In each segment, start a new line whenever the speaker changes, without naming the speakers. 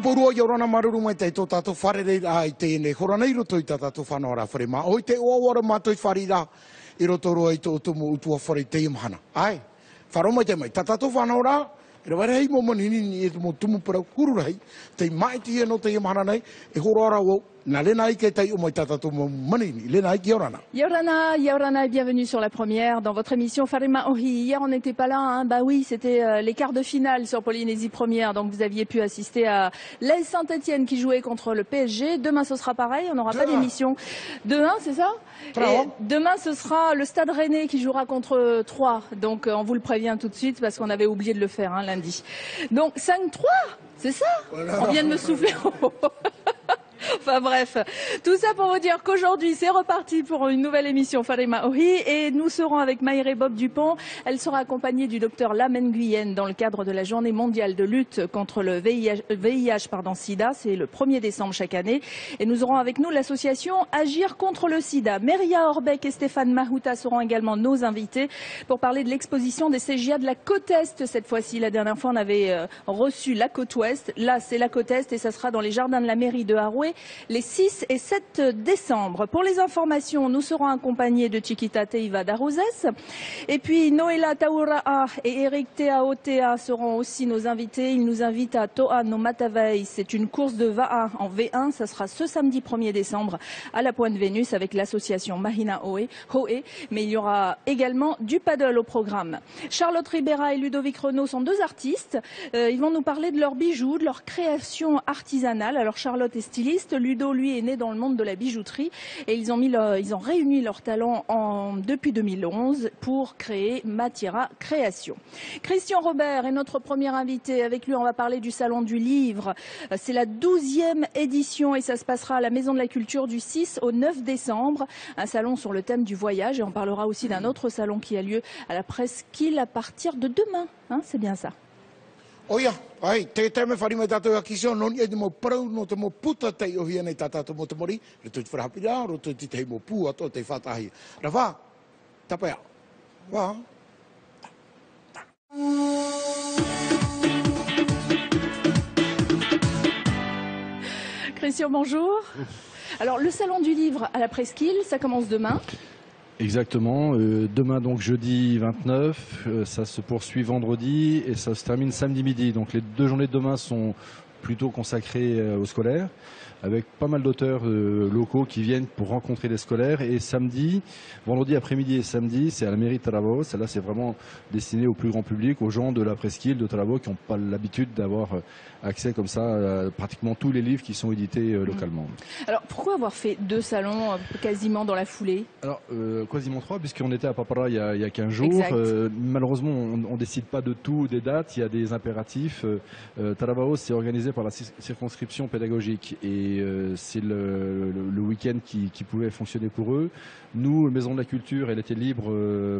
porua i orana maruru mai te tō tātou wharere ai tēnei. Hora nei roto i tā tātou whanau rā whare mā. Oi te oawara mātou i whare rā i roto roa i tō tumu utua whare te imhana. Ai, wharoma te mai. Tā tātou whanau rā, e ra ware hei mo manini e mo tumu parau kururahei. Te maiti e no te imhana nei, e hora ara o na lena i ke tei o mai tā tātou mo manini. Lena i ki orana.
Yorana, Yorana, bienvenue sur la première dans votre émission Farima Ohi. Hier, on n'était pas là, hein. Bah oui, c'était les quarts de finale sur Polynésie Première. Donc, vous aviez pu assister à l'AS Saint-Etienne qui jouait contre le PSG. Demain, ce sera pareil. On n'aura pas d'émission. 2-1, c'est ça? Et demain, ce sera le Stade Rennais qui jouera contre 3. Donc, on vous le prévient tout de suite parce qu'on avait oublié de le faire, hein, lundi. Donc, 5-3, c'est ça? On vient de me souffler. Enfin bref, tout ça pour vous dire qu'aujourd'hui c'est reparti pour une nouvelle émission Farima Ohi et nous serons avec Maïré Bob Dupont. Elle sera accompagnée du docteur Lam Nguyen dans le cadre de la journée mondiale de lutte contre le VIH-Sida. C'est le 1er décembre chaque année. Et nous aurons avec nous l'association Agir contre le Sida. Meria Orbeck et Stéphane Mahuta seront également nos invités pour parler de l'exposition des CGA de la côte Est cette fois-ci. La dernière fois on avait reçu la côte Ouest. Là c'est la côte Est et ça sera dans les jardins de la mairie de Haroué les 6 et 7 décembre. Pour les informations, nous serons accompagnés de Chiquita Teiva d'Aroses. Et puis Noéla Taura'a et Eric Teaotea seront aussi nos invités. Ils nous invitent à Toa no Matavei. C'est une course de Va'a en V1. Ça sera ce samedi 1er décembre à la Pointe Vénus avec l'association Mahina Hoe. Mais il y aura également du paddle au programme. Charlotte Ribera et Ludovic Renaud sont deux artistes. Ils vont nous parler de leurs bijoux, de leur création artisanale. Alors Charlotte est styliste. Ludo, lui, est né dans le monde de la bijouterie et ils ont réuni leurs talents depuis 2011 pour créer Matira Création. Christian Robert est notre premier invité. Avec lui, on va parler du Salon du Livre. C'est la 12e édition et ça se passera à la Maison de la Culture du 6 au 9 décembre. Un salon sur le thème du voyage et on parlera aussi d'un autre salon qui a lieu à la Presqu'île à partir de demain. Hein, c'est bien ça.
Oia, ai, te me whari mai tātou a kisio, noni e te mo parau no te mo puta tei o hia nei tātou mo te mori, re tui te wharapira, ro tui te tei mo pū ato te whatahi. Ra wha, tapea, wha.
Christian, bonjour. Alors, le Salon du Livre à la Presqu'île, ça commence demain.
Exactement, demain donc jeudi 29, ça se poursuit vendredi et ça se termine samedi midi. Donc les deux journées de demain sont plutôt consacrées aux scolaires, avec pas mal d'auteurs locaux qui viennent pour rencontrer les scolaires. Et samedi, vendredi après-midi et samedi, c'est à la mairie de Taravao. Celle-là, c'est vraiment destiné au plus grand public, aux gens de la presqu'île de Taravao qui n'ont pas l'habitude d'avoir accès comme ça à pratiquement tous les livres qui sont édités localement.
Alors, pourquoi avoir fait deux salons quasiment dans la foulée?
Alors, quasiment 3, puisqu'on était à Papara il y a 15 jours. Malheureusement, on ne décide pas de tout, des dates, il y a des impératifs. Taravao, c'est organisé par la circonscription pédagogique et c'est le week-end qui pouvait fonctionner pour eux. Nous, Maison de la Culture, elle était libre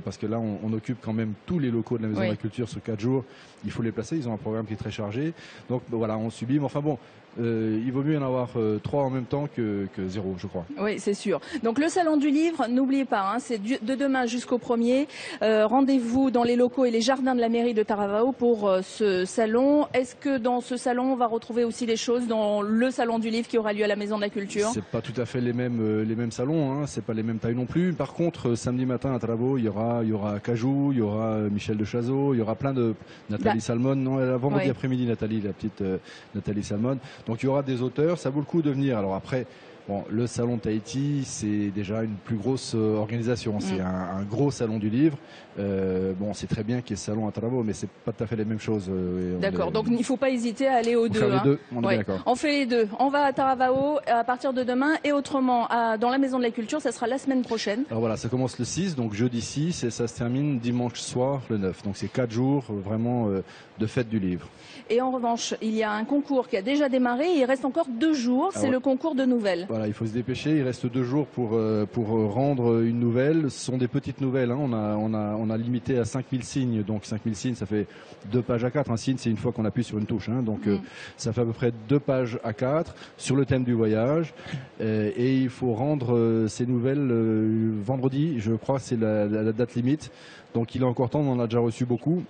parce que là, on occupe quand même tous les locaux de la Maison de la Culture sur 4 jours. Il faut les placer, ils ont un programme qui est très chargé. Donc voilà, on subit. Mais enfin bon, il vaut mieux en avoir 3 en même temps que 0, je crois.
Oui, c'est sûr. Donc le Salon du Livre, n'oubliez pas, hein, c'est de demain jusqu'au 1er. Rendez-vous dans les locaux et les jardins de la mairie de Taravao pour ce salon. Est-ce que dans ce salon, on va retrouver aussi des choses dans le Salon du Livre qui aura lieu à la Maison de la Culture?
C'est pas tout à fait les mêmes salons, hein, c'est pas les mêmes tailles non plus. Par contre, samedi matin à Taravao, il y aura Cajou, il y aura Michel de Chazot, il y aura plein de Nathalie Salmon. Non, vendredi après-midi, Nathalie, la petite Nathalie Salmon. Donc il y aura des auteurs, ça vaut le coup de venir. Alors après, bon, le salon de Tahiti, c'est déjà une plus grosse organisation. C'est un gros salon du livre. Bon, c'est très bien qu'il y ait ce salon à Taravao, mais c'est pas tout à fait les mêmes choses.
D'accord, donc il ne faut pas hésiter à aller aux deux.
Les deux, on est d'accord.
On fait les deux. On va à Taravao à partir de demain et autrement dans la Maison de la Culture, ça sera la semaine prochaine.
Alors voilà, ça commence le 6, donc jeudi 6 et ça se termine dimanche soir le 9. Donc c'est 4 jours vraiment de fête du livre.
Et en revanche, il y a un concours qui a déjà démarré. Il reste encore 2 jours. C'est le concours de nouvelles.
Voilà, il faut se dépêcher. Il reste 2 jours pour rendre une nouvelle. Ce sont des petites nouvelles. Hein. On a limité à 5000 signes. Donc 5000 signes, ça fait 2 pages A4. Un signe, c'est une fois qu'on appuie sur une touche. Hein. Donc ça fait à peu près 2 pages A4 sur le thème du voyage. Et il faut rendre ces nouvelles vendredi. Je crois que c'est la date limite. Donc il est encore temps. On en a déjà reçu beaucoup.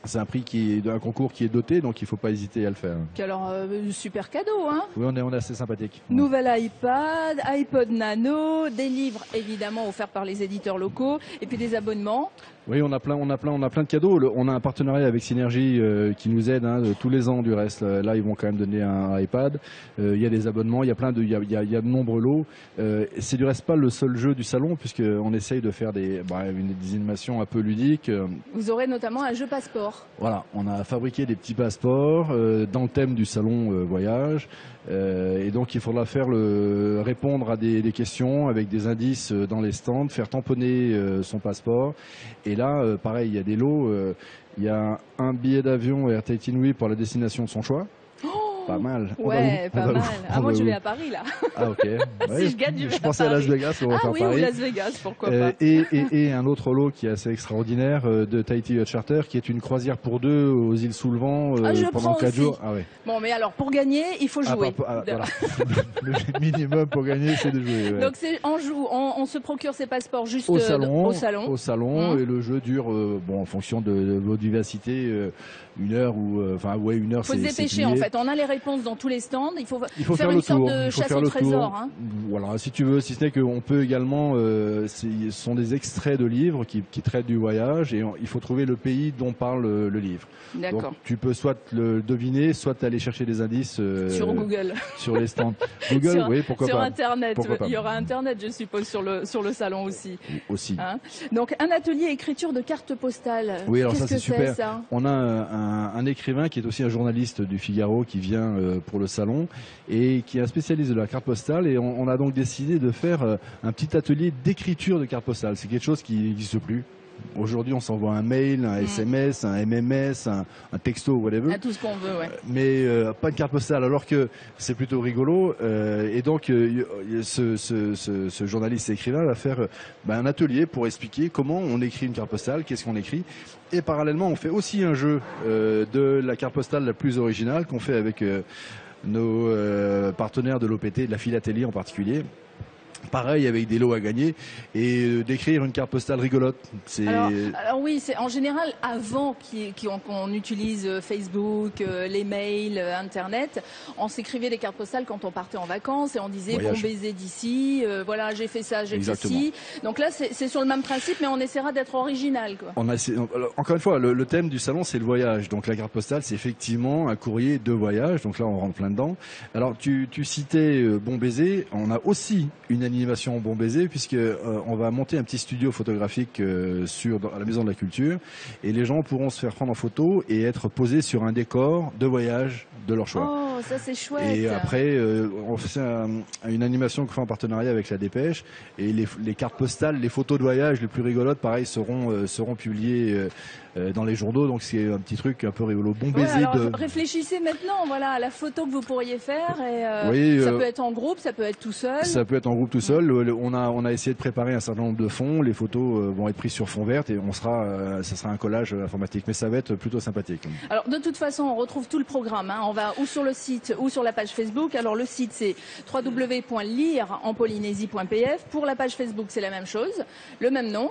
C'est un prix un concours qui est doté, donc il ne faut pas hésiter à le faire.
Alors, super cadeau, hein?
Oui, on est assez sympathique.
Nouvel iPad, iPod Nano, des livres évidemment offerts par les éditeurs locaux, et puis des abonnements.
Oui, on a plein de cadeaux. On a un partenariat avec Synergie qui nous aide tous les ans du reste. Là, ils vont quand même donner un iPad. Il y a des abonnements, il y a de nombreux lots. C'est du reste pas le seul jeu du salon puisqu'on essaye de faire des animations un peu ludiques.
Vous aurez notamment un jeu passeport.
Voilà, on a fabriqué des petits passeports dans le thème du salon voyage. Et donc il faudra répondre à des questions avec des indices dans les stands, faire tamponner son passeport. Et là, pareil, il y a des lots. Il y a un billet d'avion Air Tahiti pour la destination de son choix. Pas mal.
Ouais, pas mal. Moi, je vais à Paris, là.
Ah, ok.
Si je gagne,
je pensais à Las Vegas. On va faire
oui,
Paris.
ou Las Vegas, pourquoi pas.
Et un autre lot qui est assez extraordinaire de Tahiti Yacht Charter, qui est une croisière pour deux aux îles sous le vent pendant 4 jours. Ah, ouais.
Bon, mais alors, pour gagner, il faut jouer.
Voilà. Le minimum pour gagner, c'est de jouer. Ouais.
Donc, on se procure ses passeports juste
au salon. Et le jeu dure, en fonction de votre vivacité, 1 heure ou 1 heure.
Il faut se dépêcher en fait. On a les réponses dans tous les stands. Il faut faire
le
une
tour.
sorte de chasse au trésor. Hein.
Voilà, si tu veux. Si ce n'est qu'on peut également, ce sont des extraits de livres qui traitent du voyage et il faut trouver le pays dont parle le livre.
D'accord.
Donc tu peux soit le deviner, soit aller chercher des indices
sur Google,
sur les stands. Google, oui, pourquoi pas.
Sur Internet, il y aura Internet, je suppose, sur le salon aussi.
Aussi.
Hein. Donc un atelier écriture de cartes postales.
Oui, alors ça c'est super.
Ça
on a un écrivain qui est aussi un journaliste du Figaro qui vient pour le salon et qui est un spécialiste de la carte postale et on a donc décidé de faire un petit atelier d'écriture de carte postale. C'est quelque chose qui n'existe plus. Aujourd'hui, on s'envoie un mail, un SMS, un MMS, un texto, whatever.
Tout ce qu'on veut, ouais.
Mais pas une carte postale, alors que c'est plutôt rigolo. Et donc, ce journaliste et écrivain va faire un atelier pour expliquer comment on écrit une carte postale, qu'est-ce qu'on écrit. Et parallèlement, on fait aussi un jeu de la carte postale la plus originale qu'on fait avec nos partenaires de l'OPT, de la philatélie en particulier. Pareil, avec des lots à gagner et d'écrire une carte postale rigolote.
Alors oui, c'est en général avant qu'on utilise Facebook, les mails, Internet, on s'écrivait des cartes postales quand on partait en vacances et on disait bon baiser d'ici, voilà j'ai fait ça, j'ai fait ci. Donc là c'est sur le même principe, mais on essaiera d'être original, quoi.
Encore une fois, le thème du salon c'est le voyage. Donc la carte postale c'est effectivement un courrier de voyage. Donc là on rentre plein dedans. Alors tu citais Bon Baiser, on a aussi une animation Bon Baiser puisque on va monter un petit studio photographique à la Maison de la Culture et les gens pourront se faire prendre en photo et être posés sur un décor de voyage de leur choix.
Oh, ça c'est chouette.
Et après, on fait une animation qu'on fait en partenariat avec la Dépêche et les cartes postales, les photos de voyage les plus rigolotes, pareil, seront publiées dans les journaux. Donc c'est un petit truc un peu rigolo. Bon Baiser.
Alors, réfléchissez maintenant, voilà, à la photo que vous pourriez faire. Et, ça peut être en groupe, ça peut être tout seul.
Ça peut être en groupe tout seul. On a essayé de préparer un certain nombre de fonds. Les photos vont être prises sur fond vert et ça sera un collage informatique. Mais ça va être plutôt sympathique.
Alors de toute façon, on retrouve tout le programme. Hein. On va ou sur le site ou sur la page Facebook. Alors le site c'est www.lire-en-polynésie.pf. Pour la page Facebook, c'est la même chose, le même nom.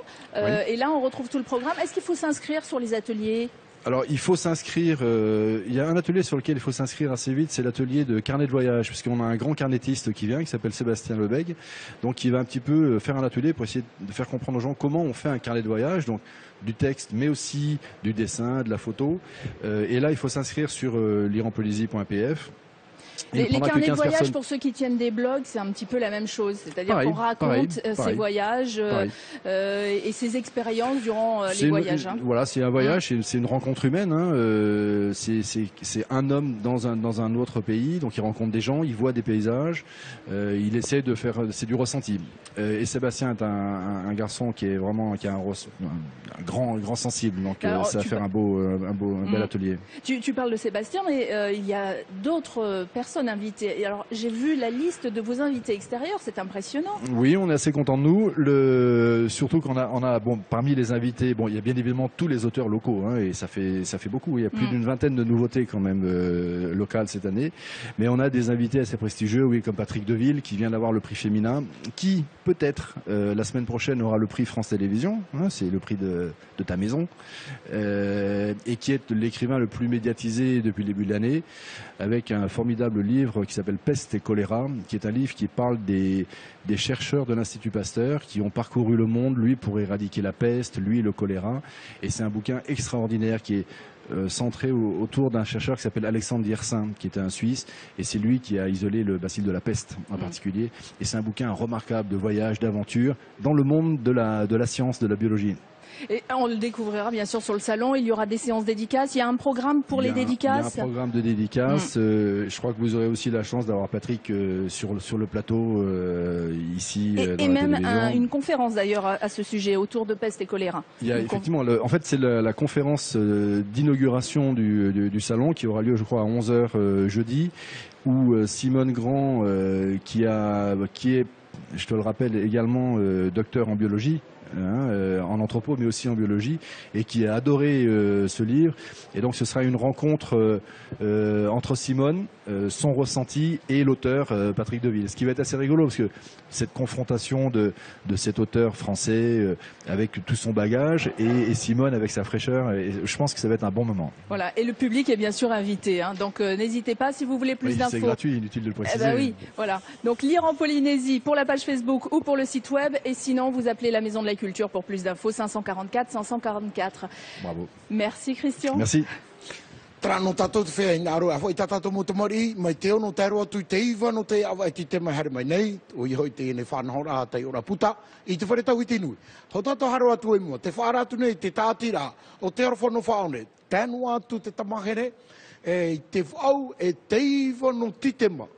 Et là, on retrouve tout le programme. Est-ce qu'il faut s'inscrire sur les ateliers ?
Alors, il faut s'inscrire. Il y a un atelier sur lequel il faut s'inscrire assez vite, c'est l'atelier de carnet de voyage, puisqu'on a un grand carnettiste qui vient, qui s'appelle Sébastien Lebègue, donc qui va un petit peu faire un atelier pour essayer de faire comprendre aux gens comment on fait un carnet de voyage, donc du texte, mais aussi du dessin, de la photo. Et là, il faut s'inscrire sur lire-en-polynésie.pf.
Les carnets de voyage, pour ceux qui tiennent des blogs, c'est un petit peu la même chose. C'est-à-dire qu'on raconte ses voyages et ses expériences durant les voyages.
Voilà, c'est un voyage, c'est une rencontre humaine. Hein. C'est un homme dans un autre pays, donc il rencontre des gens, il voit des paysages, il essaie de faire, c'est du ressenti. Et Sébastien est un garçon qui a un grand sensible, donc ça va faire un bel atelier.
Tu parles de Sébastien, mais il y a d'autres personnes invitées. Et alors, j'ai vu la liste de vos invités extérieurs, c'est impressionnant.
Oui, on est assez contents de nous. Surtout qu'on a bon, parmi les invités, bon, il y a bien évidemment tous les auteurs locaux, hein, et ça fait beaucoup. Il y a plus d'une vingtaine de nouveautés quand même locales cette année. Mais on a des invités assez prestigieux, oui, comme Patrick Deville, qui vient d'avoir le prix féminin, qui peut-être la semaine prochaine aura le prix France Télévisions, hein, c'est le prix de ta maison, et qui est l'écrivain le plus médiatisé depuis le début de l'année, avec un formidable livre qui s'appelle Peste et choléra, qui est un livre qui parle des chercheurs de l'Institut Pasteur qui ont parcouru le monde, lui, pour éradiquer la peste, lui, le choléra. Et c'est un bouquin extraordinaire qui est centré autour d'un chercheur qui s'appelle Alexandre Yersin, qui était un Suisse, et c'est lui qui a isolé le bacille de la peste en particulier. Et c'est un bouquin remarquable de voyage, d'aventure, dans le monde de la science, de la biologie.
Et on le découvrira bien sûr sur le salon. Il y aura des séances dédicaces. Il y a un programme pour les dédicaces.
Il y a un programme de dédicaces. Je crois que vous aurez aussi la chance d'avoir Patrick sur le plateau ici.
Et même une conférence d'ailleurs à ce sujet autour de peste et choléra.
Il y a effectivement, en fait, c'est la conférence d'inauguration du salon qui aura lieu, je crois, à 11h jeudi, où Simone Grand, qui est, je te le rappelle, également docteur en biologie, en anthropo mais aussi en biologie, et qui a adoré ce livre. Et donc ce sera une rencontre entre Simone, son ressenti, et l'auteur Patrick Deville. Ce qui va être assez rigolo parce que cette confrontation de cet auteur français avec tout son bagage et Simone avec sa fraîcheur, et je pense que ça va être un bon moment.
Voilà, et le public est bien sûr invité, hein, donc n'hésitez pas si vous voulez plus d'infos.
C'est gratuit, inutile de le préciser.
Eh ben oui, voilà. Donc lire en Polynésie pour la page Facebook ou pour le site web, et sinon vous appelez la Maison de la Culture pour plus d'infos, 544 544.
Bravo.
Merci Christian.
Merci.
Trano tatou te whea ina aroa. Hoi tatato mo te mari, mai te ono te aroa tui te iwa no te awa e te mai hare mai nei. O i hoi te ene whanahora a te ora puta. I te whare tau i te nui. Ho tato haro atu e mua. Te whaara atu nei te tātira. O te aro whano whaone. Tēnu atu te tamahere. E te whau e te iwa no titema.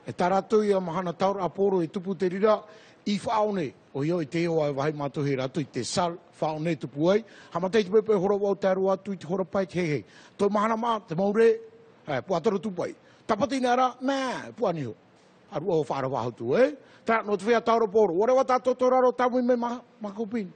E taratu i a mahana taura aporo e tupu te rira. I whaone. O i hoi te oa e wahi mātu he ratu i te sal. Whaone tupu ai. Hamatei te pepe hora wau te aro atu i te hora pai te hehe. Toi mahana maa, te maure, puatara tupu ai. Tapati nara, nā, puaniho. Arua o whaara waho tu, Tā no te whea taura poro. Ora wa tātou toraro tamu i me makopini.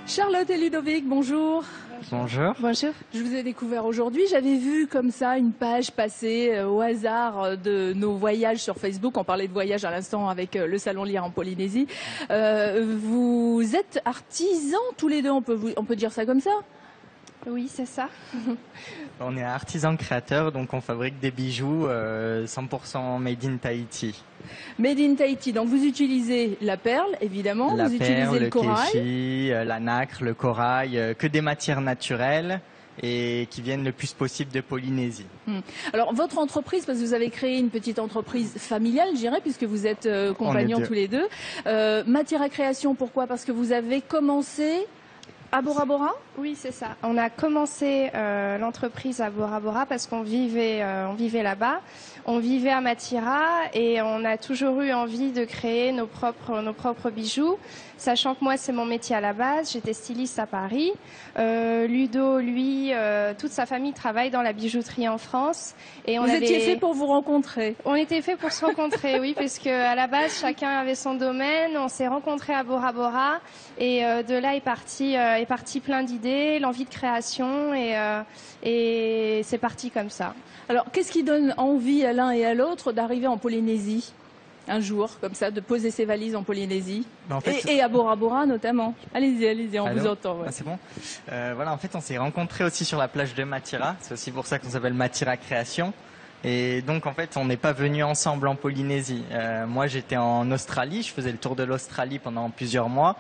Charlotte et Ludovic, bonjour.
Bonjour.
Bonjour. Je vous ai découvert aujourd'hui. J'avais vu comme ça une page passer au hasard de nos voyages sur Facebook. On parlait de voyage à l'instant avec le salon Lire en Polynésie. Vous êtes artisans tous les deux, on peut dire ça comme ça?
Oui, c'est ça. On est artisans créateurs, donc on fabrique des bijoux 100% made in Tahiti.
Made in Tahiti, donc vous utilisez la perle, évidemment, vous utilisez le corail.
Kéchi, la nacre, le corail, que des matières naturelles et qui viennent le plus possible de Polynésie.
Alors votre entreprise, parce que vous avez créé une petite entreprise familiale, je dirais, puisque vous êtes compagnons tous les deux. Matière à création, pourquoi? Parce que vous avez commencé à Bora Bora?
Oui, c'est ça. On a commencé l'entreprise à Bora Bora parce qu'on vivait là-bas. On vivait à Matira et on a toujours eu envie de créer nos propres bijoux. Sachant que moi, c'est mon métier à la base. J'étais styliste à Paris. Ludo, lui, toute sa famille travaille dans la bijouterie en France. Et
vous étiez fait pour vous rencontrer?
On était fait pour se rencontrer, oui, parce que à la base, chacun avait son domaine. On s'est rencontrés à Bora Bora et de là est parti plein d'idées, l'envie de création et c'est parti comme ça.
Alors, qu'est-ce qui donne envie à l'un et à l'autre d'arriver en Polynésie un jour, comme ça, de poser ses valises en Polynésie, en fait, et à Bora Bora notamment? Allez-y, on vous entend. Ouais.
Ah, c'est bon. Voilà, en fait, on s'est rencontrés aussi sur la plage de Matira. C'est aussi pour ça qu'on s'appelle Matira Création. Et donc, en fait, on n'est pas venus ensemble en Polynésie. Moi, j'étais en Australie. Je faisais le tour de l'Australie pendant plusieurs mois.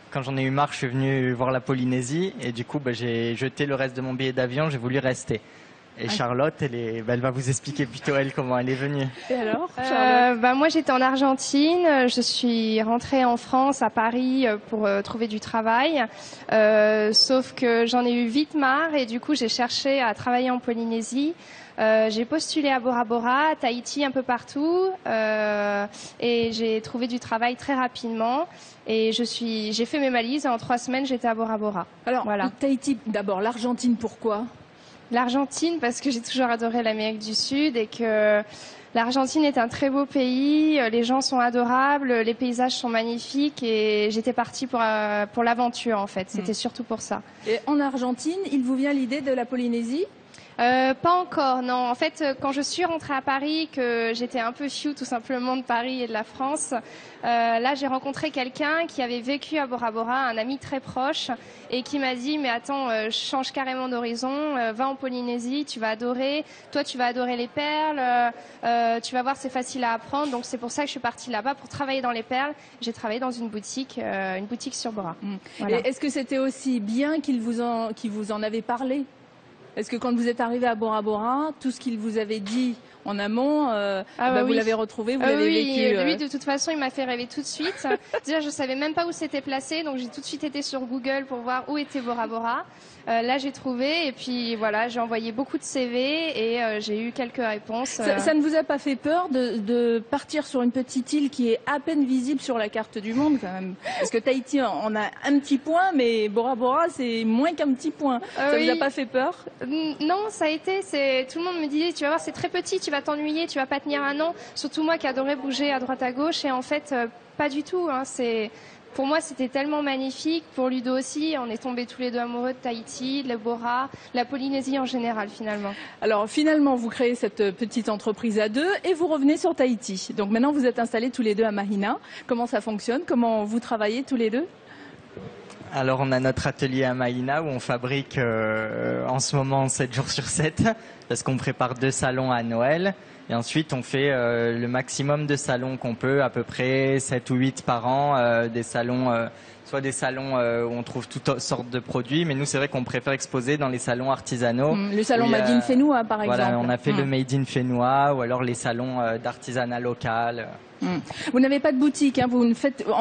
Quand j'en ai eu marre, je suis venu voir la Polynésie. Et du coup, j'ai jeté le reste de mon billet d'avion. J'ai voulu rester. Et Charlotte, elle va vous expliquer plutôt elle comment elle est venue.
Et alors, Charlotte?
Moi, j'étais en Argentine. Je suis rentrée en France, à Paris, pour trouver du travail. Sauf que j'en ai eu vite marre et du coup, j'ai cherché à travailler en Polynésie. J'ai postulé à Bora Bora, à Tahiti, un peu partout, et j'ai trouvé du travail très rapidement. Et j'ai fait mes valises et en 3 semaines, j'étais à Bora Bora.
Alors,
voilà.
Tahiti, d'abord, l'Argentine, pourquoi?
L'Argentine, parce que j'ai toujours adoré l'Amérique du Sud et que l'Argentine est un très beau pays, les gens sont adorables, les paysages sont magnifiques et j'étais partie pour l'aventure en fait, c'était surtout pour ça.
Et en Argentine, il vous vient l'idée de la Polynésie?
Pas encore, non. En fait, quand je suis rentrée à Paris, que j'étais un peu fioue tout simplement de Paris et de la France, là j'ai rencontré quelqu'un qui avait vécu à Bora Bora, un ami très proche, et qui m'a dit mais attends, change carrément d'horizon, va en Polynésie, tu vas adorer. Toi, tu vas adorer les perles. Tu vas voir, c'est facile à apprendre. Donc c'est pour ça que je suis partie là-bas pour travailler dans les perles. J'ai travaillé dans une boutique sur Bora.
Voilà. Et est-ce que c'était aussi bien qu'il vous en avait parlé? Est-ce que quand vous êtes arrivé à Bora Bora, tout ce qu'il vous avait dit en amont, vous l'avez retrouvé, vous l'avez vécu?
Lui, de toute façon, il m'a fait rêver tout de suite. Déjà, je savais même pas où c'était placé, donc j'ai tout de suite été sur Google pour voir où était Bora Bora. Là, j'ai trouvé et puis voilà, j'ai envoyé beaucoup de CV et j'ai eu quelques réponses.
Ça ne vous a pas fait peur de partir sur une petite île qui est à peine visible sur la carte du monde quand même? Parce que Tahiti, on a un petit point, mais Bora Bora, c'est moins qu'un petit point. Ça vous a pas fait peur?
Non, ça a été. Tout le monde me disait, tu vas voir, c'est très petit, tu vas t'ennuyer, tu vas pas tenir un an. Surtout moi qui adorais bouger à droite à gauche et en fait, pas du tout. Pour moi, c'était tellement magnifique. Pour Ludo aussi, on est tombés tous les deux amoureux de Tahiti, de Bora, la Polynésie en général, finalement.
Alors, finalement, vous créez cette petite entreprise à deux et vous revenez sur Tahiti. Donc maintenant, vous êtes installés tous les deux à Mahina. Comment ça fonctionne? Comment vous travaillez tous les deux?
Alors, on a notre atelier à Mahina où on fabrique en ce moment 7 jours sur 7 parce qu'on prépare 2 salons à Noël. Et ensuite, on fait le maximum de salons qu'on peut, à peu près 7 ou 8 par an, des salons, soit des salons où on trouve toutes sortes de produits, mais nous, c'est vrai qu'on préfère exposer dans les salons artisanaux.
Le salon Made in Fénois, par exemple.
Voilà, on a fait le Made in Fénois ou alors les salons d'artisanat local.
Vous n'avez pas de boutique, hein,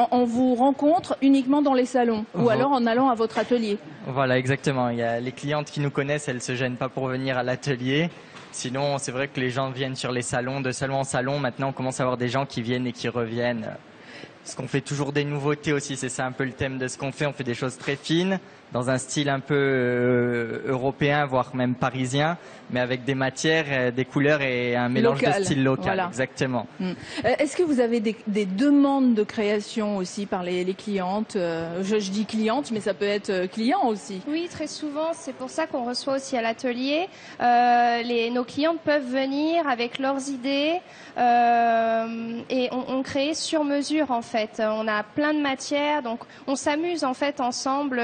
on vous rencontre uniquement dans les salons ou alors en allant à votre atelier.
Voilà, exactement. Il y a les clientes qui nous connaissent, elles se gênent pas pour venir à l'atelier. Sinon, c'est vrai que les gens viennent sur les salons, de salon en salon. Maintenant, on commence à avoir des gens qui viennent et qui reviennent. Parce qu'on fait toujours des nouveautés aussi, c'est ça un peu le thème de ce qu'on fait. On fait des choses très fines, dans un style un peu européen, voire même parisien, mais avec des matières, des couleurs et un mélange de style local. Voilà. Exactement.
Est-ce que vous avez des demandes de création aussi par les clientes? Je dis clientes, mais ça peut être client aussi.
Oui, très souvent. C'est pour ça qu'on reçoit aussi à l'atelier. Nos clientes peuvent venir avec leurs idées et on crée sur mesure en fait. On a plein de matières, donc on s'amuse en fait ensemble.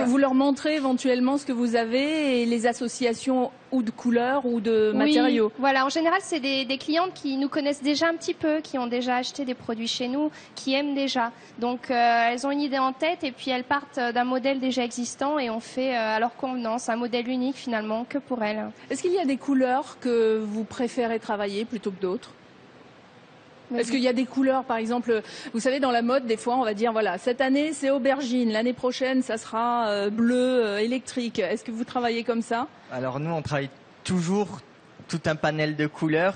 Vous leur montrez éventuellement ce que vous avez et les associations ou de couleurs ou de matériaux.
Voilà, en général, c'est des clientes qui nous connaissent déjà un petit peu, qui ont déjà acheté des produits chez nous, qui aiment déjà. Donc, elles ont une idée en tête et puis elles partent d'un modèle déjà existant et on fait à leur convenance un modèle unique finalement que pour elles.
Est-ce qu'il y a des couleurs que vous préférez travailler plutôt que d'autres? Est-ce qu'il y a des couleurs, par exemple, vous savez, dans la mode, des fois, on va dire, voilà, cette année, c'est aubergine, l'année prochaine, ça sera bleu électrique. Est-ce que vous travaillez comme ça? Alors,
nous, on travaille toujours tout un panel de couleurs.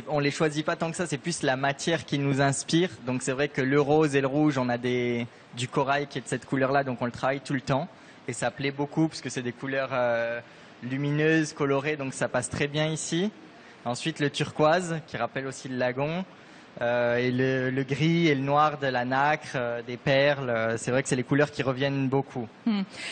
On les choisit pas tant que ça, c'est plus la matière qui nous inspire. Donc, c'est vrai que le rose et le rouge, on a du corail qui est de cette couleur-là, donc on le travaille tout le temps. Et ça plaît beaucoup, parce que c'est des couleurs lumineuses, colorées, donc ça passe très bien ici. Ensuite, le turquoise, qui rappelle aussi le lagon. Et le gris et le noir de la nacre, des perles, c'est vrai que c'est les couleurs qui reviennent beaucoup.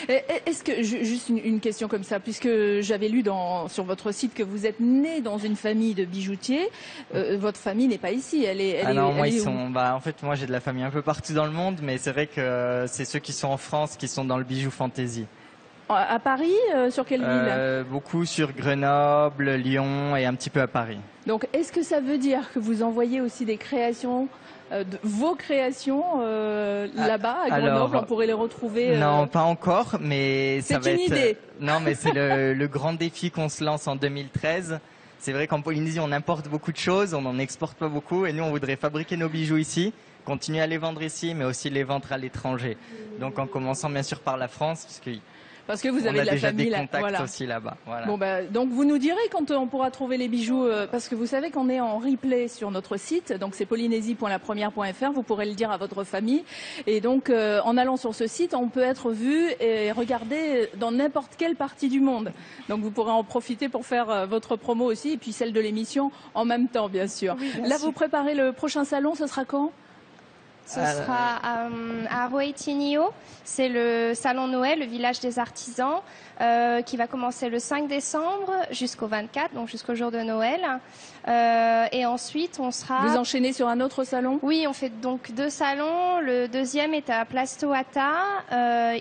Est-ce que, juste une question comme ça, puisque j'avais lu sur votre site que vous êtes né dans une famille de bijoutiers, votre famille n'est pas ici,
en fait, moi j'ai de la famille un peu partout dans le monde, mais c'est vrai que c'est ceux qui sont en France qui sont dans le bijou fantasy.
À Paris, sur quelle ville?
Beaucoup sur Grenoble, Lyon et un petit peu à Paris.
Donc, est-ce que ça veut dire que vous envoyez aussi des créations, vos créations là-bas à Grenoble? Alors, on pourrait les retrouver
Non, pas encore, mais ça va
C'est une idée.
Non, mais c'est le grand défi qu'on se lance en 2013. C'est vrai qu'en Polynésie, on importe beaucoup de choses, on n'en exporte pas beaucoup, et nous, on voudrait fabriquer nos bijoux ici, continuer à les vendre ici, mais aussi les vendre à l'étranger. Donc, en commençant bien sûr par la France,
parce que vous avez de la
déjà
famille
des contacts
voilà.
aussi là-bas. Voilà.
Bon, donc vous nous direz quand on pourra trouver les bijoux, parce que vous savez qu'on est en replay sur notre site, donc c'est polynésie.lapremière.fr, vous pourrez le dire à votre famille. Et donc en allant sur ce site, on peut être vu et regardé dans n'importe quelle partie du monde. Donc vous pourrez en profiter pour faire votre promo aussi, et puis celle de l'émission en même temps, bien sûr. Oui, bien sûr. Vous préparez le prochain salon, ce sera quand ?
Ce sera à Roetinio, c'est le salon Noël, le village des artisans, qui va commencer le 5 décembre jusqu'au 24, donc jusqu'au jour de Noël. Et ensuite, on sera...
Vous enchaînez sur un autre salon?
Oui, on fait donc 2 salons. Le deuxième est à Place Toata.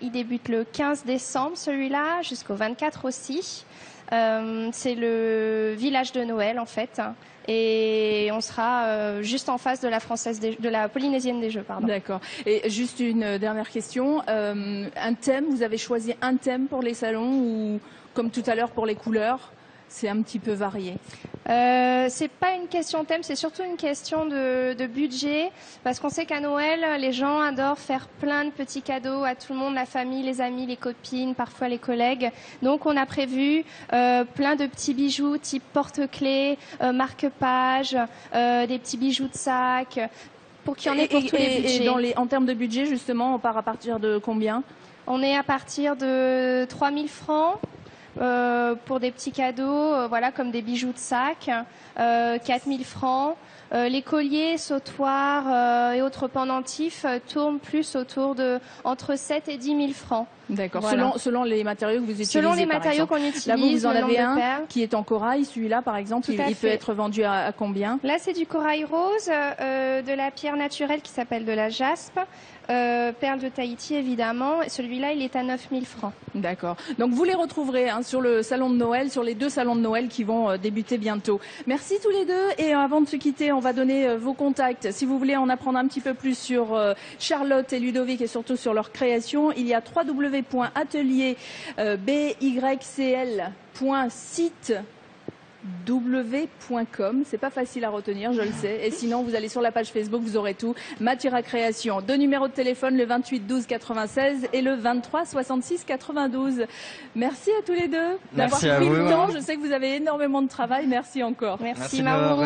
Il débute le 15 décembre, celui-là, jusqu'au 24 aussi. C'est le village de Noël, en fait. Et on sera juste en face de la Polynésienne des Jeux, pardon.
D'accord. Et juste une dernière question. Un thème, vous avez choisi un thème pour les salons ou comme tout à l'heure pour les couleurs? C'est un petit peu varié.
C'est pas une question thème, c'est surtout une question de budget, parce qu'on sait qu'à Noël, les gens adorent faire plein de petits cadeaux à tout le monde, la famille, les amis, les copines, parfois les collègues. Donc on a prévu plein de petits bijoux type porte-clés, marque-page, des petits bijoux de sac, pour qu'il y en ait pour tous les budgets.
En termes de budget, justement, on part à partir de combien?
On est à partir de 3 000 francs. Pour des petits cadeaux, voilà, comme des bijoux de sac, 4 000 francs. Les colliers, sautoirs et autres pendentifs tournent plus autour de entre 7 et 10 000 francs.
D'accord. Voilà. Selon les matériaux que vous utilisez.
Selon les matériaux qu'on utilise.
Là, vous en avez un qui est en corail. Celui-là, par exemple, il peut être vendu à combien?
Là, c'est du corail rose, de la pierre naturelle qui s'appelle de la jaspe. Perle de Tahiti, évidemment. Celui-là, il est à 9 000 francs.
D'accord. Donc, vous les retrouverez sur le salon de Noël, sur les 2 salons de Noël qui vont débuter bientôt. Merci tous les deux. Et avant de se quitter, on va donner vos contacts. Si vous voulez en apprendre un petit peu plus sur Charlotte et Ludovic et surtout sur leur création, il y a www.atelier-bycl.site w.com, c'est pas facile à retenir, je le sais. Et sinon, vous allez sur la page Facebook, vous aurez tout. Matira Création. 2 numéros de téléphone, le 28 12 96 et le 23 66 92. Merci à tous les deux d'avoir pris le temps. Je sais que vous avez énormément de travail. Merci encore.
Merci Mauro.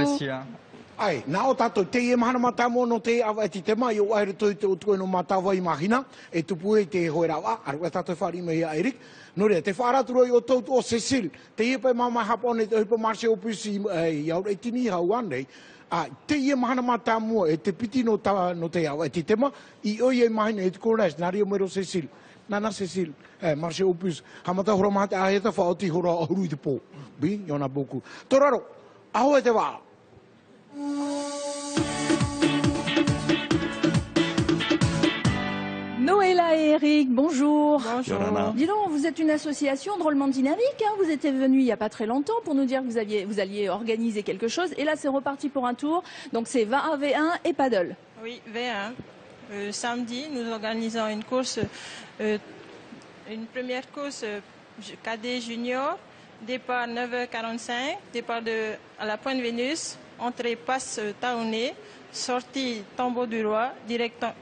Ai, nā o tātou te e mahana mata mono te awa eti te mai o aere toi te o tue no matawa I mahina e tupu e te hoe rawa aru e tātou whari me ia Erik no rea te whāraturoi o tautu o Cecil te iepa mama hapone te hipa marse o pusi i aur e tini hau anei te e mahana mata mua e te piti no te awa eti te ma I oi e mahina e te kōrais nā rea mero Cecil Nana Cecil, marse o pusi hamata hora mahate a heta whaoti hora ahuru I te pō bi, yona boku Toraro, aho e te wā
Noëlla et Eric, bonjour.
Bonjour.
Dis donc, vous êtes une association drôlement dynamique. Vous étiez venu il n'y a pas très longtemps pour nous dire que vous alliez organiser quelque chose. Et là, c'est reparti pour un tour. Donc, c'est V1 et paddle.
Oui, V1. Samedi, nous organisons une course, une première course cadet junior. Départ 9h45, départ à la Pointe Vénus. Entrée passe Taoné, sortie Tombeau du Roi,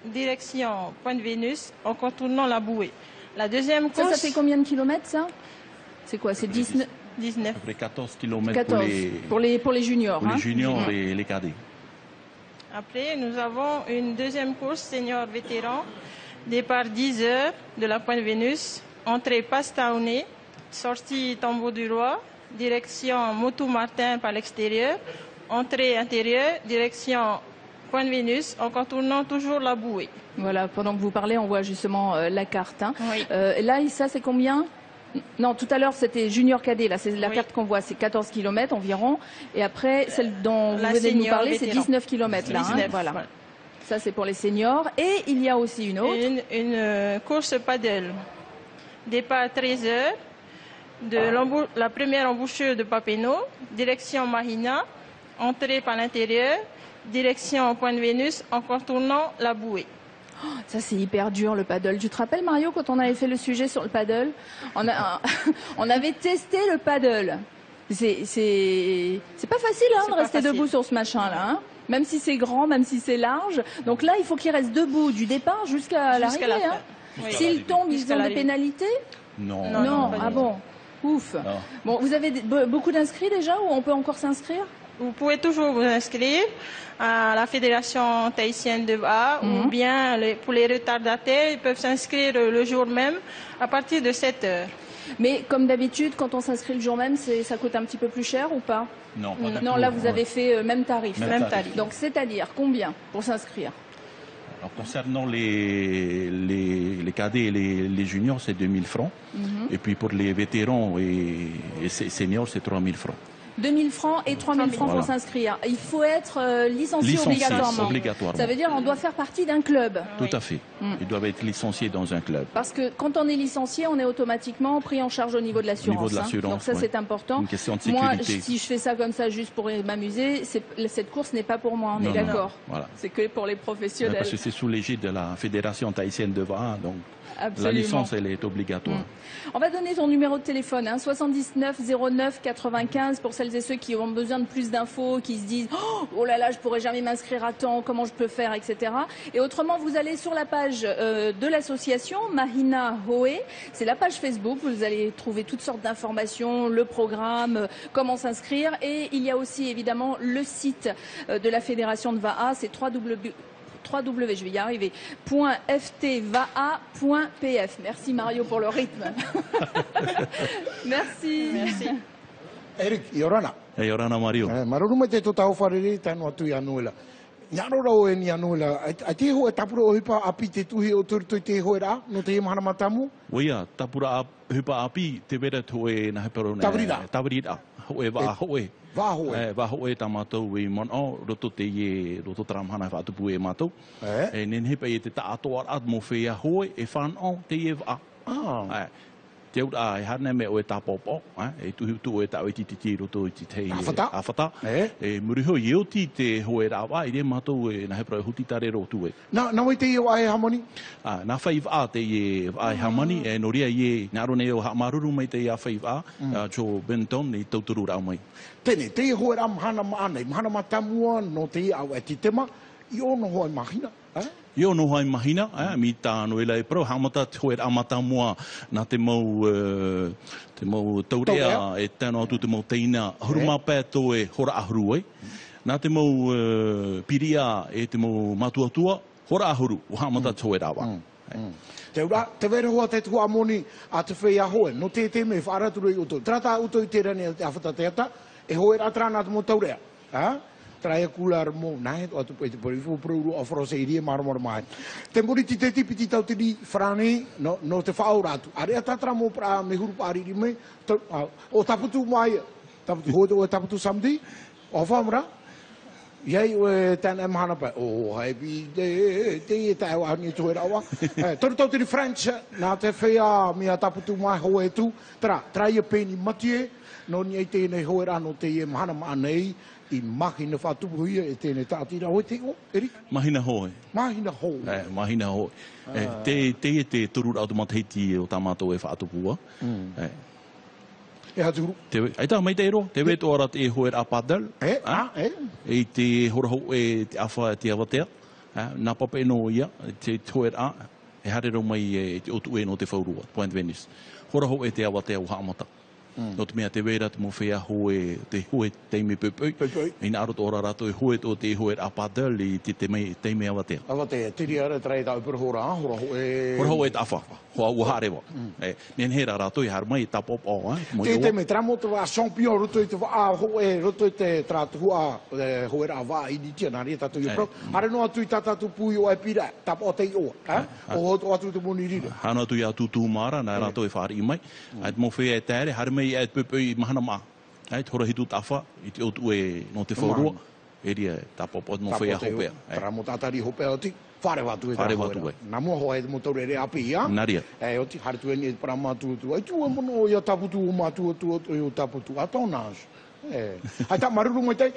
direction Pointe Vénus, en contournant la bouée. La deuxième course...
Ça fait combien de kilomètres, ça? C'est quoi? C'est 19?
19. Après 14 kilomètres
14 pour les juniors.
Pour les juniors et les cadets.
Après, nous avons une deuxième course senior vétéran. Départ 10h de la Pointe Vénus, entrée passe Taoné, sortie Tombeau du Roi, direction Motu Martin par l'extérieur. Entrée intérieure, direction Pointe Vénus, en contournant toujours la bouée.
Voilà, pendant que vous parlez, on voit justement la carte.
Oui.
Là, ça, c'est combien? Non, tout à l'heure, c'était junior cadet. Là, c'est la carte qu'on voit, c'est 14 km environ. Et après, celle dont vous venez de nous parler, c'est 19 km. Là, 19, voilà. Ça, c'est pour les seniors. Et il y a aussi une autre.
Une course paddle. départ 13h, de la première embouchure de Papineau, direction Mahina, entrée par l'intérieur, direction Point de Vénus en contournant la bouée.
Oh, ça c'est hyper dur le paddle. Tu te rappelles Mario quand on avait fait le sujet sur le paddle, on avait testé le paddle. C'est pas facile de rester debout sur ce machin là. Hein, même si c'est grand, même si c'est large. Donc là il faut qu'il reste debout du départ jusqu'à l'arrivée. Hein. Oui. S'il tombe, ils ont des pénalités?
Non.
Non. Ah bon. Ouf. Non. Bon, vous avez beaucoup d'inscrits déjà ou on peut encore s'inscrire?
Vous pouvez toujours vous inscrire à la Fédération tahitienne de VA ou bien pour les retardataires, ils peuvent s'inscrire le jour même à partir de 7 heures.
Mais comme d'habitude, quand on s'inscrit le jour même, ça coûte un petit peu plus cher ou pas?
Non,
non, là vous avez fait même tarif.
Même tarif.
Donc c'est-à-dire combien pour s'inscrire?
Alors, concernant les cadets et les juniors, c'est 2000 francs. Et puis pour les vétérans et seniors, c'est 3000 francs.
2000 francs et 3000 francs pour s'inscrire. Il faut être licencié obligatoirement. Ça veut dire qu'on doit faire partie d'un club.
Tout à fait. Ils doivent être licenciés dans un club.
Parce que quand on est licencié, on est automatiquement pris en charge au niveau de l'assurance. Donc ça, c'est important.
Une question de sécurité.
Moi, si je fais ça comme ça juste pour m'amuser, cette course n'est pas pour moi. On est d'accord. Voilà. C'est que pour les professionnels.
Parce que c'est sous l'égide de la Fédération tahitienne de VA, donc
absolument.
La licence, elle est obligatoire.
On va donner ton numéro de téléphone, 79 09 95, pour celles et ceux qui ont besoin de plus d'infos, qui se disent « Oh là là, je pourrais jamais m'inscrire à temps, comment je peux faire, etc. » Et autrement, vous allez sur la page de l'association Mahina Hoe, c'est la page Facebook, vous allez trouver toutes sortes d'informations, le programme, comment s'inscrire. Et il y a aussi évidemment le site de la Fédération de VAA, c'est je vais y arriver, .ftvaa.pf. Merci Mario pour le rythme. Merci.
Eric, Yorana.
Yorana Mario.
Maruruma te to tau wharere tanu atu i anuela. Nyarora o e ni anuela. A te ho e tapura o hipa api te tuhi o turutoi te hoe rā, no te mahana matamu?
Oia, tapura hipa api te vera to e na heperona.
Tavrida.
Tavrida. Hoe wa hoe. Va hoe tamatou e mono roto te e roto tramhana fa atu pu e matou. E nen hepa e te taatoa at mo fea hoe e fan o te e va. Te ura e hana me o e tapopo, e tuhi e tau e titi roto i te awhata. E muriho i eo ti te hoe rawa, i re matou e na hepra e huti tare rotu e.
Na wai te i o ai hamani?
Na whaiva te i e ai hamani, e noria i e ngarone e o hamaruru mai te i a whaiva, cho Benton i tauturu rau mai.
Tene, te i hoe ra mahana maanei, mahana matamua no te i au e titema, i ono hoa mahina.
I ono hai mahina, mi tāno e lai pro, hamata hoe amata mua na te mau taurea e tēnā atu te mau teina, huruma pēto e hora ahuru e. Nā te mau piria e te mau matuatua, hora ahuru, o hamata hoe rawa.
Te ura, te wera hoa te tua moni a te whea hoe, no te me whaaraturu i uto. Trata uto i te rani a te awhata te ata, e hoe ratrana te mo taurea. Traia kular mo nai o tu poi por fu pro o froseria marmor mai te mori ti te tipi ti tau ti frani no te fauratu are tatra mo pra me huru pari me o taputu mai taputu ho taputu samdi o famra yai o tan am hana pa o happy te ta wa ni tu era wa tor tau ti French na te fea mi taputu mai ho e tu traia peni matie no ni te nei ho era no te hana ma nei I mahina whatupuhia e tēnei tātira hoi te o, Erik?
Mahina hoi.
Mahina hoi.
Mahina hoi. Te turu automateiti o tamato e whatupua.
E haturu?
Ai tā mai te ero, te weto ara te hoe a padal. E te horaho e te awha te awatea. Nā papa no ia, te hoe a, e harero mai e te otu e no te whaurua, Point Venice. Horaho e te awatea o haamata. No te mea te wera te mo whea hoe, te hoe teime pupui. I nā roto ora rato e hoe to te hoe a padal i te teime awatea.
Awatea, tiri ara trai tau pura hora, hora hoe...
Hora hoe tawha, hoa ua harewa. Nen hera rato i har mai tapop o.
Te teime tramo te wa champion roto i te wa hoe, roto i te tratu hua hoe ra wa i ni tia nari tatu i pro. Hare no atu i tatatu pui o e pira, tap o te i o. O hoto atu te moni rira.
Hana atu i atu tūmara, nā rato e whaari i mai. Ait mo whea e tēre, hare mai e pupui mahana maa. Ait hora hitu tawha, i te otu e no te whaurua. E ria tapop o mo whea hopea.
Tramo tatari hopea oti. Whare watu e tā hoera. Nā mua hoa e motor e re api ia.
Naria.
O ti hartu e ni e para mātu tu. Ai tu e mono i a taputu o mātu o taputu. A tōnās. Ai tā maruru mai tei.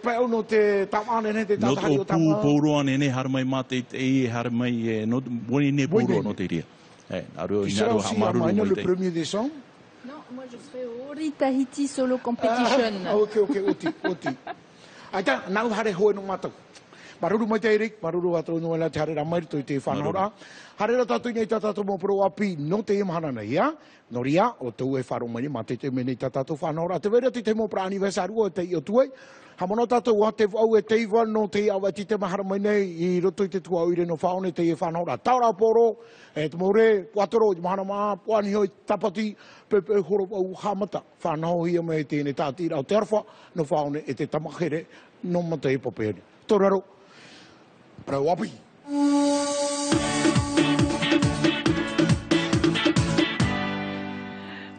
Pai au no te tamane ne te tātahari o tamane.
No tō pōroa ne haramai mate e haramai no boni ne pōroa no te ria.
Tu seras aussi à Maïna le 1er décembre?
Non, moi je serai au Ori Tahiti Solo Competition.
Ok, oti. Aita, nau hare hoe no mātou. Maruru mai te Erik, maruru ato no la te hare ramai to te whanora. Hare ra tātou nei tātou mō pro api no te imahana nei ia. No ria, o tau e wharo mai ma te mene tātou whanora. Te vera te mō pra aniversaru o te i o tuai. Hamono tātou a te au e te iwa no te awa ti te mahara mai nei i roto i te tua uire no whaone te i whanora. Taura poro, te mōre, puatoro, i mahana maa, puani hoi, tapati, pepe horo au hamata. Whanau hia mai tēne tāti rau te arwha no whaone e te tamakere no mata e papere. Tōraro, prau api.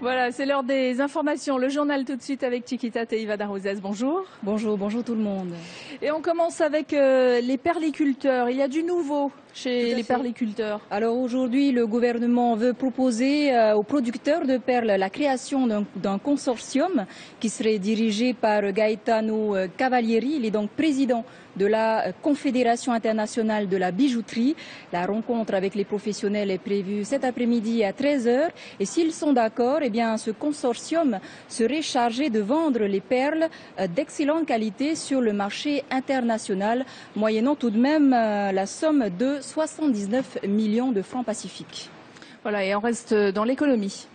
Voilà, c'est l'heure des informations. Le journal tout de suite avec Chiquita Teivada Rosès. Bonjour.
Bonjour tout le monde.
Et on commence avec les perliculteurs. Il y a du nouveau chez les perliculteurs.
Alors aujourd'hui, le gouvernement veut proposer aux producteurs de perles la création d'un consortium qui serait dirigé par Gaetano Cavalieri. Il est donc président de la Confédération internationale de la bijouterie. La rencontre avec les professionnels est prévue cet après-midi à 13h. Et s'ils sont d'accord, eh bien, ce consortium serait chargé de vendre les perles d'excellente qualité sur le marché international, moyennant tout de même la somme de 79 millions de francs pacifiques.
Voilà, et on reste dans l'économie.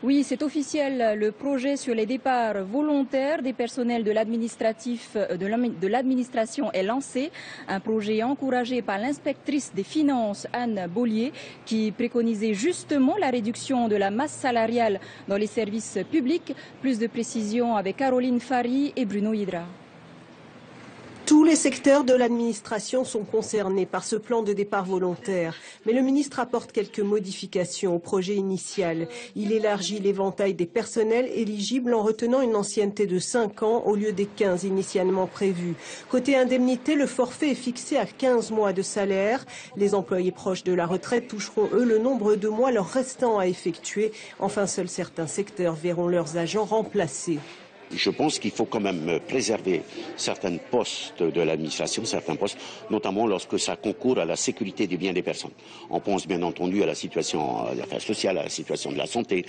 Oui, c'est officiel. Le projet sur les départs volontaires des personnels de l'administration est lancé. Un projet encouragé par l'inspectrice des finances, Anne Bollier, qui préconisait justement la réduction de la masse salariale dans les services publics. Plus de précisions avec Caroline Fari et Bruno Hydra.
Tous les secteurs de l'administration sont concernés par ce plan de départ volontaire. Mais le ministre apporte quelques modifications au projet initial. Il élargit l'éventail des personnels éligibles en retenant une ancienneté de 5 ans au lieu des 15 initialement prévus. Côté indemnité, le forfait est fixé à 15 mois de salaire. Les employés proches de la retraite toucheront, eux, le nombre de mois leur restant à effectuer. Enfin, seuls certains secteurs verront leurs agents remplacés.
Je pense qu'il faut quand même préserver certains postes de l'administration, certains postes, notamment lorsque ça concourt à la sécurité des biens des personnes. On pense bien entendu à la situation des affaires sociales, à la situation de la santé,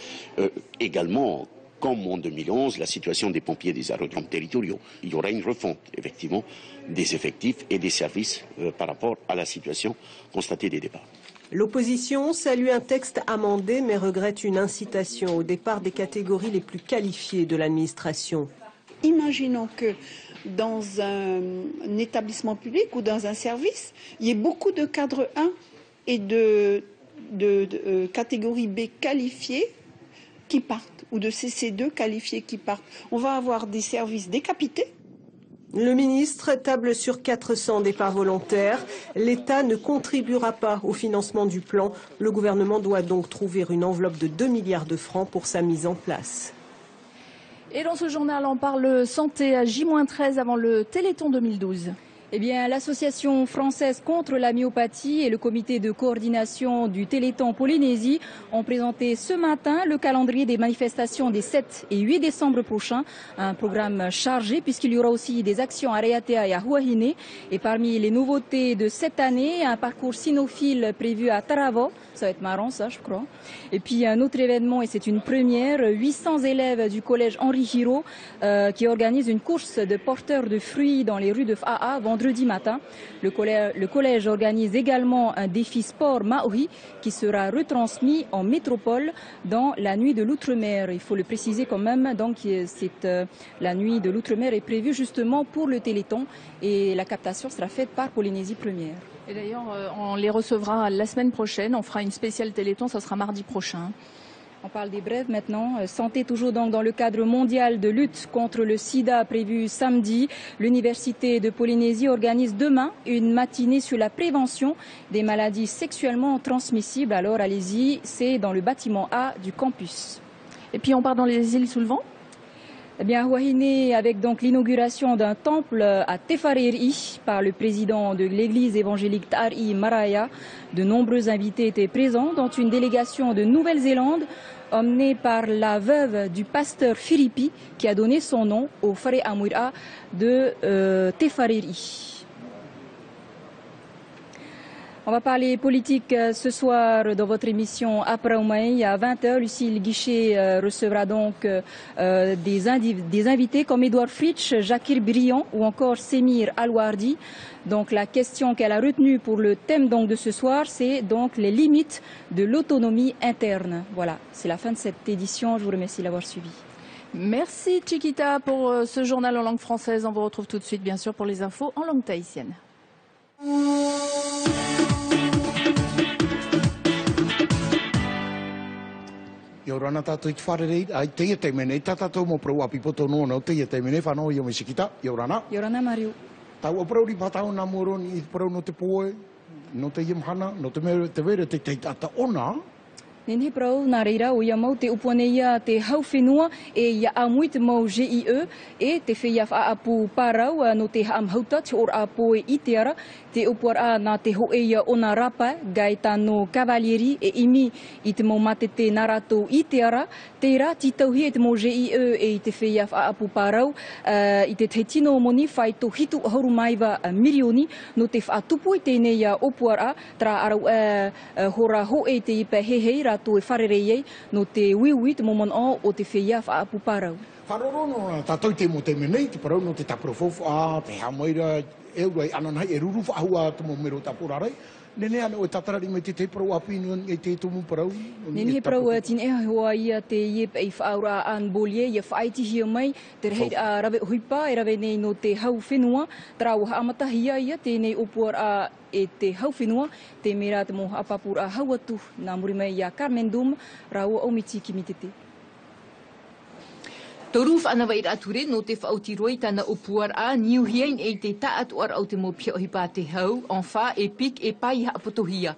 également, comme en 2011, la situation des pompiers des aérodromes territoriaux. Il y aura une refonte, effectivement, des effectifs et des services par rapport à la situation constatée des départs.
L'opposition salue un texte amendé mais regrette une incitation au départ des catégories les plus qualifiées de l'administration.
Imaginons que dans un établissement public ou dans un service, il y ait beaucoup de cadres 1 et de catégorie B qualifiés qui partent ou de CC2 qualifiés qui partent. On va avoir des services décapités.
Le ministre table sur 400 départs volontaires. L'État ne contribuera pas au financement du plan. Le gouvernement doit donc trouver une enveloppe de 2 milliards de francs pour sa mise en place.
Et dans ce journal, on parle santé à J-13 avant le Téléthon 2012.
Eh bien, l'Association française contre la myopathie et le comité de coordination du Téléthon Polynésie ont présenté ce matin le calendrier des manifestations des 7 et 8 décembre prochains. Un programme chargé puisqu'il y aura aussi des actions à Raiatea et à Huahine. Et parmi les nouveautés de cette année, un parcours cynophile prévu à Taravao. Ça va être marrant, ça, je crois. Et puis un autre événement, et c'est une première, 800 élèves du collège Henri Giraud qui organisent une course de porteurs de fruits dans les rues de Fa'a vendredi matin. Le collège organise également un défi sport Maori qui sera retransmis en métropole dans la nuit de l'outre-mer. Il faut le préciser quand même, donc la nuit de l'outre-mer est prévue justement pour le Téléthon et la captation sera faite par Polynésie Première.
Et d'ailleurs, on les recevra la semaine prochaine. On fera une spéciale Téléthon, ça sera mardi prochain.
On parle des brèves maintenant. Santé toujours donc dans le cadre mondial de lutte contre le sida prévu samedi. L'Université de Polynésie organise demain une matinée sur la prévention des maladies sexuellement transmissibles. Alors allez-y, c'est dans le bâtiment A du campus.
Et puis on part dans les îles sous le vent ?
Eh bien, Wahine, avec donc l'inauguration d'un temple à Tefareri par le président de l'église évangélique Tari Maraya, de nombreux invités étaient présents, dont une délégation de Nouvelle-Zélande emmenée par la veuve du pasteur Philippi qui a donné son nom au Fare Amouira de Tefareri. On va parler politique ce soir dans votre émission Après Oumaï à 20h. Lucille Guichet recevra donc des invités comme Edouard Fritsch, Jakir Briand ou encore Semir Alouardi. Donc la question qu'elle a retenue pour le thème donc de ce soir, c'est donc les limites de l'autonomie interne. Voilà, c'est la fin de cette édition. Je vous remercie de l'avoir suivi.
Merci Chiquita pour ce journal en langue française. On vous retrouve tout de suite bien sûr pour les infos en langue tahitienne.
Yorana tātou I te wharerei, ai teia te mene, tātou mo prau api poto nono, teia te mene, whanau I o Misikita, Yorana.
Yorana Mario.
Tau o prau ri patau nā moro ni prau no te poe, no te imhana, no te mere te were te tata ona.
Nene prau nā reira o ia mau te upone ia te hau whenua e ia amui te mau GIE e te whia whaapu pārau no te haamhauta te or apo e iteara te upuara nā te hoe ia o nā rapa gai tāno Cavalieri e imi I te mau mate te narato iteara te rā titauhi e te mau GIE e I te whia whaapu pārau I te te tino moni whai to hitu hauru maiwa mirioni no te whaatupu I tēnei ia opuara tra arau hora hoe te ipa hehei to e wharerei no te wiwi te momon o te whia whaapu pārau.
Wharorono tātou te mo te menei, te parau no te tapurofofu, te hamaira, eurei ananai, e ruru whaahua te mo mero tapurarai. Nene ana o tatarari me te parau api e te tumu parau.
Nene he parau tine e hoa ia te iep e whaura an bolie, ia whaitihi o mai, te rei rave huipa, e rave nei no te hau whenua, trau haamatahia ia, tēnei opuar e te hau whenua, te mera te mo apapur a hauatu, nā muri mai ia Carmen Dum, rau o miti ki mitete.
Toruf ana vai ature no te whautiroi tana opuar a niuhiain e te taatuar au te mopia o hipa te hau, onwha e pik e pai haapotohia.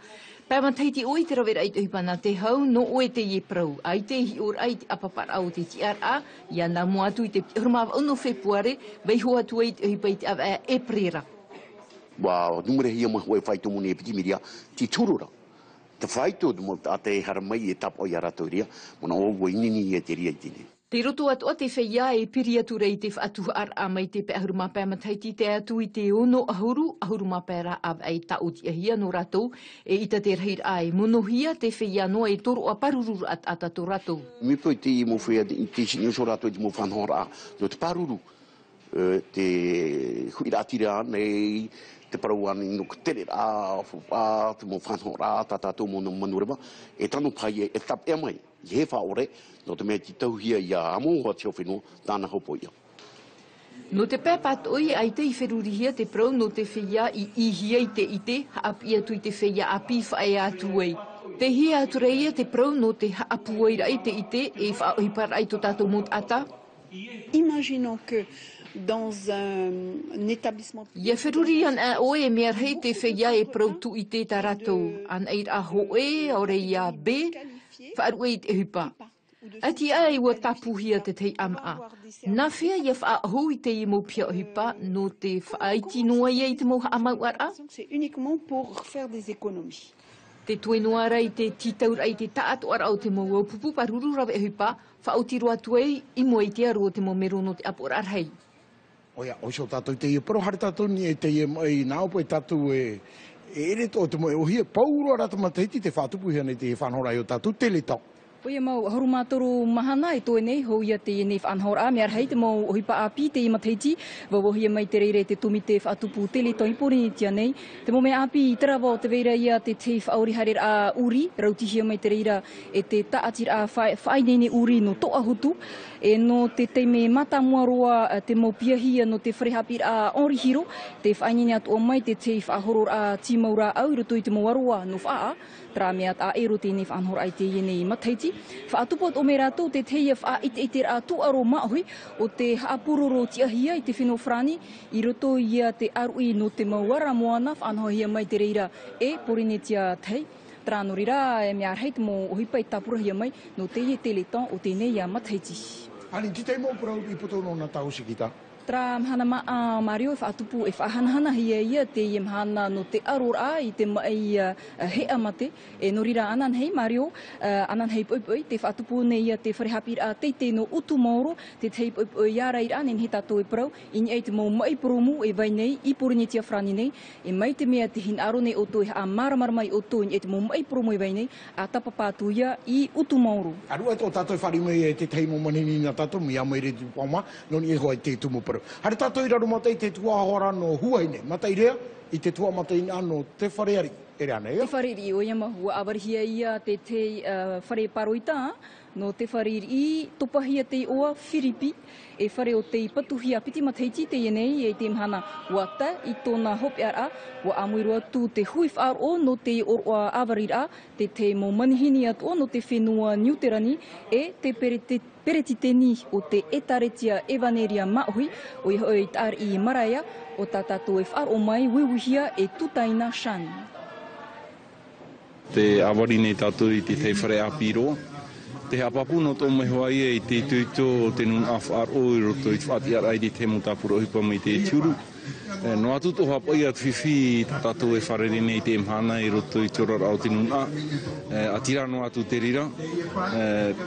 Pēmataiti oi te rawera i te hipana te hau, no oe te ie prau. Ai te hi or ai te apapar au te TRA, ia nā moatu I te hurmawa ono whepuare, vei hoa tu ai te hipa I te awa e prera.
Wa numere hia mo hoi whaitu muni e piti miria, ti turura. Te whaitu mo a te haramai e tap o ia ratauria, mona o wainini e te ria I tine.
Te roto atu te whia e piri atu rei te whaatuha ar a mai te pe ahuruma pēmataiti te atu I te ono ahuruma pēra av ei tauti ahia no ratou e ita te rahir ai monohia te whia noa e toro a parururu at atato ratou.
Mi poi te mo whia I te sinio so ratou I mo whanhora no te paruru te huira atira nei te paruani no tere a te mo whanhora tatato mo no manurema e tano pai e tap e mai. He whaore, no te mea ti tauhia ia amo hoa te whenua, tāna hopo ia.
No te pēpat oi ai te I wherurihia te prau no te whia I ihia I te ite, haapia tu I te whia api whae atu ei. Te hia atu reia te prau no te haapu ai rai te ite e whaohipar ai to tātou mot ata.
Imaginons que dans un établissement...
Ia wherurian a oe e mea rei te whia e prau tu I te taratou, an eir a hoe, ore ia B, whaarue I te hupa. Ati ai ua tapuhia te tei ama. Nā whea ia whaahu I te imo pia o hupa no te whaaiti noa ia I te moha amau ara.
C'est uniquement pour faire des économies.
Te tuenua rai te titaur ai te taatu ara o te mo pupu paruru rawe e hupa, whaotiro atu ei I mo I te aro te mo mero no te apor arhei.
Oia, oisho tātou te ia, pero hare tātou ni e te ia mai nāopo e tātou e ere tō te mo e ohia, pauro rata mataiti te whātupu hea nei te whanhora I o tātou teletau.
Oia mau harumātoro mahana e toi nei, hou ia te nei whanhora, me arhei te mau ohipa api te I mataiti, wawohia mai te reire te tumi te whaatupu teletau I pori tia nei. Te mo me api I tarawa o te veira ia te te whaori harer a uri, rautihia mai te reira e te taatir a whainene uri no toa hutu, e no te me mata muaroa te mau piahia no te wharehapir a Henri Hiro, te whainene atu o mai te te whaahoror a Timaura au, roto I te moaroa no whaa, tra mea a ero tēnei whanhora ai te ienei mataiti. Whaatupot o me rātou te teia wha ite a tuaro mahui o te haapuroro tiahia I te whenua whrani I roto ia te arui no te mauara moana whanhohia mai te reira e porinetia tei. Trāno rira e mea arhei te mo ohipa I tapurahia mai no te ie teleton o tēnei a mataiti.
Ani tite mo pro I poto no na tau sikita.
Tra hana ma Mario fa atupu e fa hana hia te yem hana no te arura I te mai he amate e no rira anan hei Mario anan hei poi te fa atupu nei te wharehapir a te no utu mauro te hei poi yara ira nen hita to e pro in e te mo mai promu e vai nei I purini tia frani nei e mai te mea te hin aro nei o to a maramar mai o to in e te mo mai promu e vai nei a tapapatu ia I utu mauro.
Aru e to tato whari mai e te tei mo manini na tato mi amai re tu pama no ni e hoi te tumu pro. Hare tato I raro matai te tua hora no huai nei. Matai rea I te tua matai ano te whareari. E rea nei.
Te whareari o ia mahua awarihia ia te whare paroita no te whareari I topahia te oa whiripi e whare o te patuhia piti mataiti te ienei e te mhana wata I tōna hope ara wa amuirua tu te hui whaar o no te oroa awarira te mo manihini atu o no te whenua niuterani e te peretiteni o te etaretia evaneria maui o I hoi tar I maraia o tātātou e whaar o mai wiwihia e tutaina shan.
Te awari nei tātou I te whare apiro. Te hapapu no tō mehua ia I te tuito o te nun awhaar o I roto I whaati arai te te mutapura hipa mai te tiuru. No atu tō hapa ia whiwhi tātou e wharere nei te mhana I roto I tōrara o te nun a. A tira no atu te rira.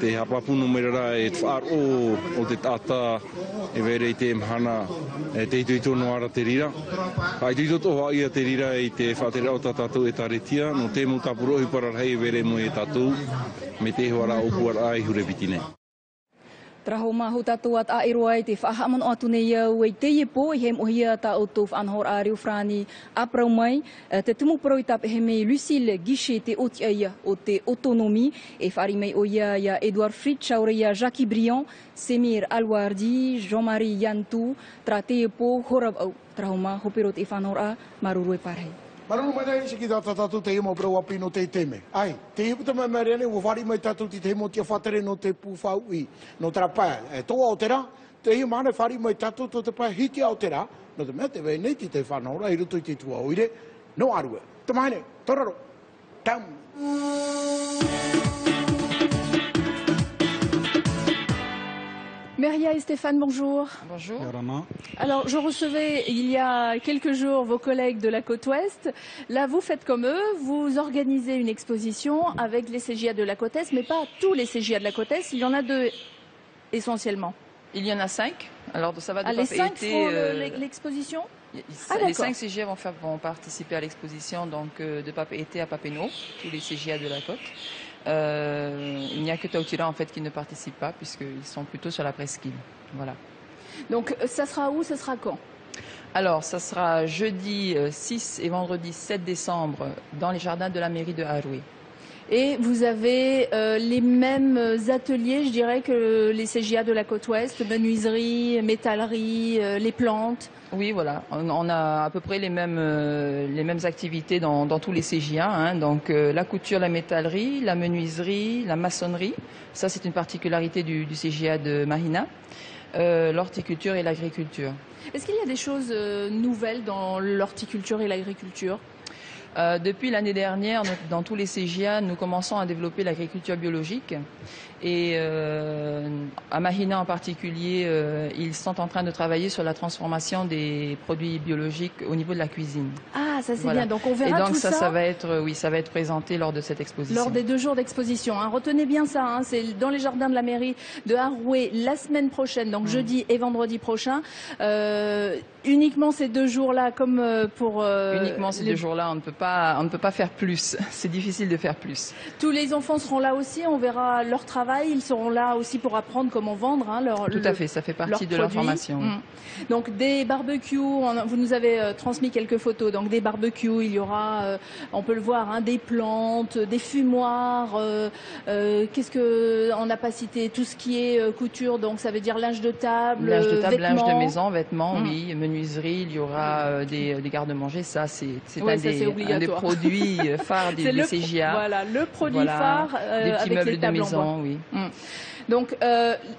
Te hapapu no merara e whaar o te tata e vere I te mhana te tuito no ara te rira. Ai tuito tō hapa ia te rira I te whaatera o tātou e taretia. No te mutapura hipa rarhei vere mo e tātou. Me te hoara o puara ai hure piti nei.
Traho mahu tātou at airoa I te whaahaman o atu nei au e te iepo I he mohia ta o tō whanhor a reo frani aprau mai. Te tumu pro I tape he me Lucille Guichet te otia ia o te autonomie e whari mei o ia Edouard Fritsch aure ia Jacques Briand, Semir Alwardi, Jean-Marie Yantou, tra te iepo horab au. Traho ma hopero te whanhor a maruru e parhei.
Marunu mai nei siki data tatu te imo pro api no te teme. Ai, te iputa mai mai rene o whari mai tatu te mo tia whatere no te pūwhau I no trapa. Toa o tera, te imo mane whari mai tatu to te pai hiti o tera, no te mea te vei nei te whanaora I ruto I te tua oire, no arue. Te maine, toraro, tam.
Meria et Stéphane, bonjour.
Bonjour.
Alors, je recevais il y a quelques jours vos collègues de la côte ouest. Là, vous faites comme eux, vous organisez une exposition avec les CJA de la côte est, mais pas tous les CJA de la côte est, il y en a 2 essentiellement.
Il y en a 5. Alors, ça va de
les 5 font l'exposition
les 5 CJA vont participer à l'exposition donc de Papeete à Papineau, tous les CJA de la côte. Il n'y a que Tautira en fait qui ne participe pas puisqu'ils sont plutôt sur la presqu'île. Voilà.
Donc ça sera où, ça sera quand?
Alors ça sera jeudi 6 et vendredi 7 décembre dans les jardins de la mairie de Haroué.
Et vous avez les mêmes ateliers, je dirais, que les CJA de la côte ouest, menuiserie, métallerie, les plantes.
Oui, voilà. On a à peu près les mêmes activités dans tous les CJA. Hein. Donc la couture, la métallerie, la menuiserie, la maçonnerie. Ça, c'est une particularité du CJA de Mahina. L'horticulture et l'agriculture.
Est-ce qu'il y a des choses nouvelles dans l'horticulture et l'agriculture ?
Depuis l'année dernière, dans tous les CJA, nous commençons à développer l'agriculture biologique. Et à Mahina en particulier, ils sont en train de travailler sur la transformation des produits biologiques au niveau de la cuisine.
Ah, ça c'est
voilà.
Bien. Donc on verra tout ça.
Ça va être présenté lors de cette exposition.
Lors des 2 jours d'exposition. Hein. Retenez bien ça. Hein. C'est dans les jardins de la mairie de Haroué la semaine prochaine, donc jeudi et vendredi prochain. Uniquement ces 2 jours-là, comme pour.
Uniquement ces 2 jours-là, on ne peut pas faire plus. C'est difficile de faire plus.
Tous les enfants seront là aussi. On verra leur travail. Ils seront là aussi pour apprendre comment vendre
Tout à fait, ça fait partie de leur formation.
Donc des barbecues, vous nous avez transmis quelques photos, donc des barbecues, il y aura, on peut le voir, hein, des plantes, des fumoirs, qu'est-ce qu'on n'a pas cité, tout ce qui est couture, donc ça veut dire linge de table, vêtements.
Linge de maison, vêtements, oui, menuiserie, il y aura des garde-manger, ça c'est un des produits phares des CJA.
Voilà, le produit phare
des petits meubles
avec
de maison, oui.
Donc,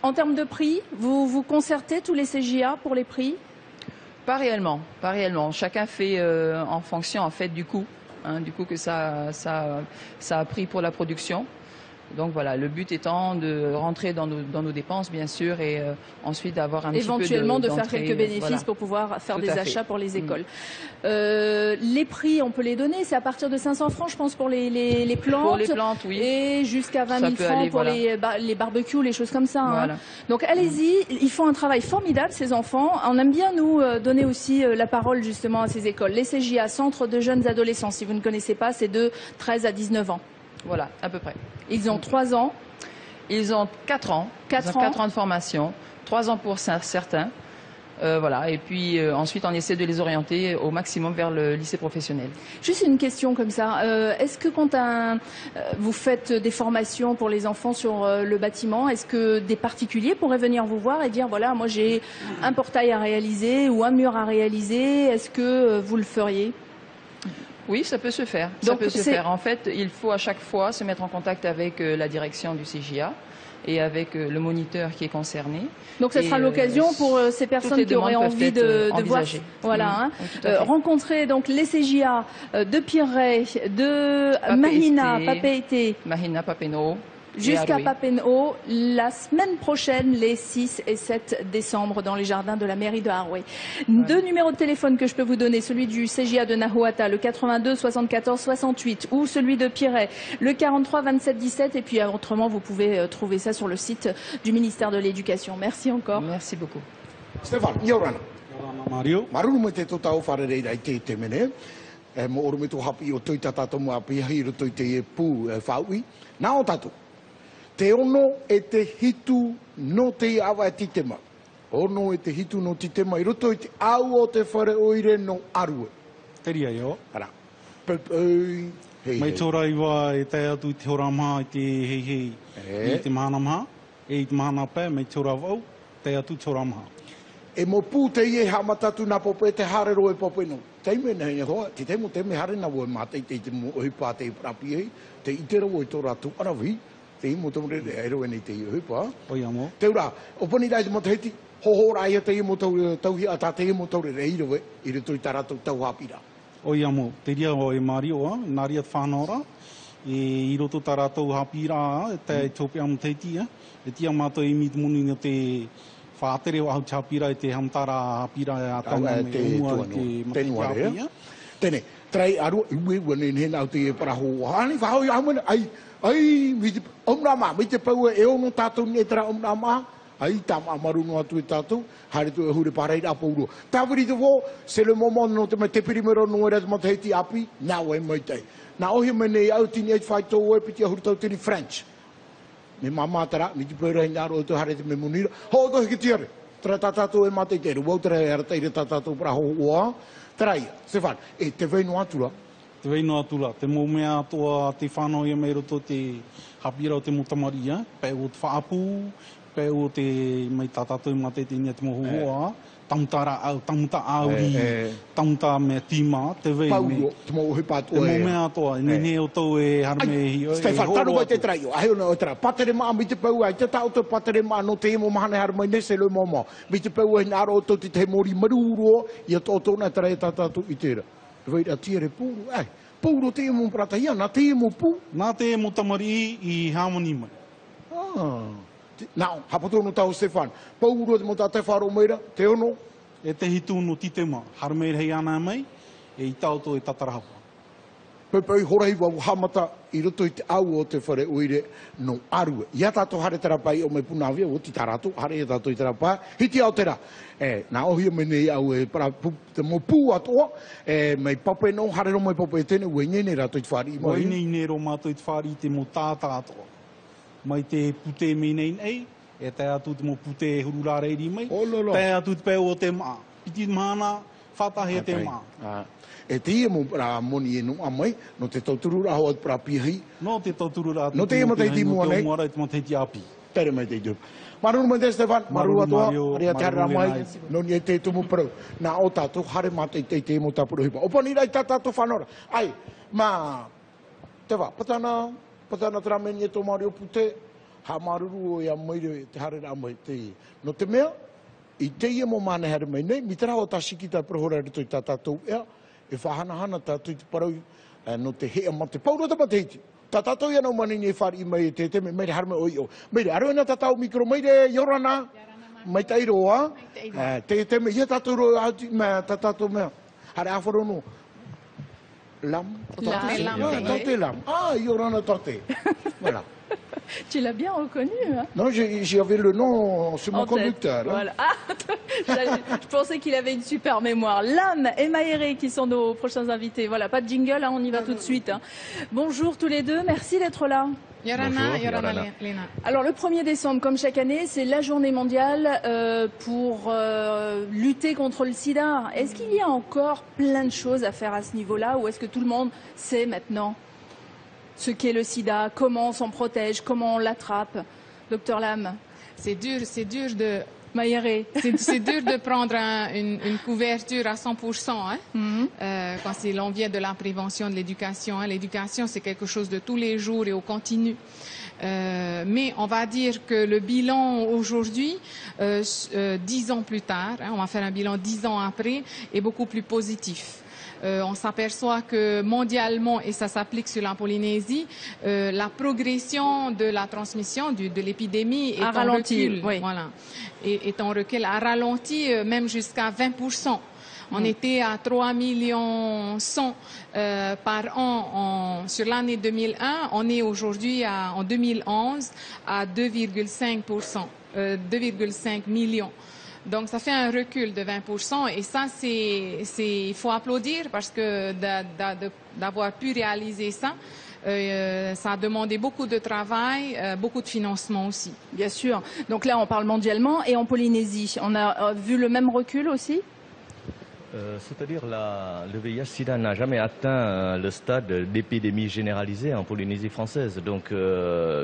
en termes de prix, vous concertez tous les CJA pour les prix?
Pas réellement. Chacun fait en fonction en fait du coût, hein, du coût que ça a pris pour la production. Donc voilà, le but étant de rentrer dans nos dépenses, bien sûr, et ensuite d'avoir un
éventuellement
petit peu
de faire quelques bénéfices pour pouvoir faire des achats pour les écoles. Les prix, on peut les donner, c'est à partir de 500 francs, je pense, pour les plantes.
Pour les plantes, oui.
Et jusqu'à 20 000 francs pour les barbecues, les choses comme ça.
Voilà.
Hein. Donc allez-y, ils font un travail formidable, ces enfants. On aime bien, nous, donner aussi la parole, justement, à ces écoles. Les CJA, Centres de jeunes adolescents, si vous ne connaissez pas, c'est de 13 à 19 ans.
Voilà, à peu près.
Ils ont 3 ans.
Ils ont 4 ans. 4 ans de formation, 3 ans pour certains. Voilà. Et puis ensuite, on essaie de les orienter au maximum vers le lycée professionnel.
Juste une question comme ça. Est-ce que quand vous faites des formations pour les enfants sur le bâtiment, est-ce que des particuliers pourraient venir vous voir et dire, voilà, moi j'ai un portail à réaliser ou un mur à réaliser, est-ce que vous le feriez ?
Oui, ça peut se faire.
Donc,
ça peut se faire. En fait, il faut à chaque fois se mettre en contact avec la direction du CJA et avec le moniteur qui est concerné.
Donc, ce sera l'occasion pour ces personnes qui auraient envie de voir, voilà, rencontrer donc les CJA de Pirret, de Mahina, Papeete,
Mahina, Papeno,
jusqu'à Papenhaut, la semaine prochaine, les 6 et 7 décembre, dans les jardins de la mairie de Haroué. Deux numéros de téléphone que je peux vous donner, celui du CJA de Nahuatl, le 82 74 68, ou celui de Pirret, le 43 27 17, et puis autrement, vous pouvez trouver ça sur le site du ministère de l'Éducation. Merci encore.
Merci beaucoup.
Stéphane, Yorana.
Mario.
Maru me te totao wharerei rai te mene. Mo oro me tō hapi o toi tatato mo api hiro toi te e pū whaui. Nā o tato. Te ono e te hitu no te awa e titema. Ono e te hitu no titema. I roto i te au o te whare oire no arue.
Te ria yo.
Ara.
Mai tōra iwa e te atu i te horamaha i te hei i te mahanamaha. E i te mahanapē, mai tōra wau, te atu tōramaha.
E mo pū te ie hamatatu nā popo e te harero e popo ino. Teime nei hoa, te temo teme hare na ua mātei te mo ohipa te prapi hei. Te itera o i tō rātu arawi. Te imo tōmre re aero e nei te iuhipa.
Oi amo.
Te ura, o pani rai te mo te heti, hoho rai te imo tauhi a tā te imo tau re reirowe, i re tui taratou tau hapira.
Oi amo, te ria o e Mario a, nāria whanora, i roto taratou hapira, te tōpia mo te tia, e tia mātou i miti muni no te whātere o au chapira e te hamtara hapira e a taunga me umua i te matiki.
Tene, trai aru, ue wane nena au te e paraho, hani whahoi amana, ai, omrama, mi te paua e ono tātou ni e tera omrama, ai, tama amaru no atu e tātou, haere tu e hure pareira a pauro. Tāwiri te wō, se le momo no te mai te pirimero no e rata te heti api, nā wai mai tei. Nā ohi mene au tini eit whai tō e piti a huru tau tini French. Me mamātara, mi te paura hei nāro o te hare te me munira, ho to hiki tiare, tera tātātou e matei teru, wau tera e arata i re tātātou pra ho oa, tera ia, Stefan, e te veino atura,
te veino atula, te mō mea atoa te whanau ia mei roto te hapira o te motamaria, pēu o te whaapu, pēu o te mai tātātou i mate te nia te mohohoa, tamuta auri, tamuta mea tīma, te vei me.
Te mō uhi pātua
te mō mea atoa, nene o tau e harmehi.
Stefan, tanu mai te trai o, aheo na o tera, patere maa mi te pēu ai, te tau te patere maa no te emo mahane harmai nese le momo, mi te pēu ai nāro o tau te mori maruro, i a tōtona tera e tātātou i tera. Vei a tiere pūru, pūru te emo pratahia, nā te emo pū?
Nā te emo tamari i Harmony mai.
Nā, hapatono tau Stefan, pūru te mo tā te wharo meira, te ono?
E te hitu no titema, harmeira hei ana mai, e i tauto e tatarahapa.
Pepei horei wau hamata i roto i te au o te whare oire no arue. Ia tātou hare terapai o me punawia, o ti tarato, hare e tātou i terapai, hiti au tera. Nā ohi o mene i au e te mo pū atoa, mei pape no, hare ro mei pape tene, ue ngene rato i te whari.
Ue ngene ro mātou i te whari te mo tāta atoa. Mai te pute me nei nei, e te atu te mo pute hurura reiri mai, te atu te pēo o te maa. Piti mahana, whatahe te maa.
E te ia mo moni e no amai, no te tauturu raho at pra pihi.
No te tauturu raho.
No te ia mo te iti mua nei.
No te ia mo te iti api.
Tere mai te idu. Maruru mai te Stefan, maru atoa, haria te hara mai, no ni e te tumu parau. Nā o tātou, hare mā te te mo tāpuru hipa. Opa ni rai tā tātou whanora. Ai, mā, te wā, patana trameni e tō maari o pute, ha maruru o ia maire te hare rā mai te ia. No te mea, i te ia mo māne hare mai nei, mi tera o tā shiki tā prohora rito i tā tātou ea, e whahana hana tātou i te parau, no te hea ma te paurata ma te hiti. Tatato ia no mani ni whari mai te mai re harma oi o. Mai re aro na tatau mikro mai re yorana. Mai tai roa. Te me ia tatu roa me tatato me. Hare aforo no. Lam. Tote lam. Ah, yorana tote. Voilà.
Tu l'as bien reconnu, hein?
Non, j'avais le nom sur mon conducteur. Hein.
Voilà. Ah, je pensais qu'il avait une super mémoire. Lam et Maïré qui sont nos prochains invités. Voilà, pas de jingle, hein, on y va tout de suite. Hein. Bonjour tous les deux, merci d'être là.
Yorana, Lena.
Alors le 1er décembre, comme chaque année, c'est la journée mondiale pour lutter contre le sida. Est-ce qu'il y a encore plein de choses à faire à ce niveau-là ou est-ce que tout le monde sait maintenant ce qu'est le sida, comment on s'en protège, comment on l'attrape? Docteur Lam.
C'est dur de...
Maïré.
C'est dur de prendre une couverture à 100%, hein, quand l'on vient de la prévention, de l'éducation. Hein. L'éducation, c'est quelque chose de tous les jours et au continu. Mais on va dire que le bilan aujourd'hui, 10 ans plus tard, hein, on va faire un bilan 10 ans après, est beaucoup plus positif. On s'aperçoit que mondialement, et ça s'applique sur la Polynésie, la progression de la transmission de l'épidémie est en recul. Oui. Voilà. Est en recul, a ralenti même jusqu'à 20%. On était à 3 millions 100 par an sur l'année 2001. On est aujourd'hui en 2011 à 2,5%, 2,5 millions. Donc ça fait un recul de 20% et ça il faut applaudir parce que d'avoir pu réaliser ça, ça a demandé beaucoup de travail, beaucoup de financement aussi.
Bien sûr. Donc là on parle mondialement et en Polynésie, on a vu le même recul aussi?
C'est-à-dire le VIH-Sida n'a jamais atteint le stade d'épidémie généralisée en Polynésie française. Donc,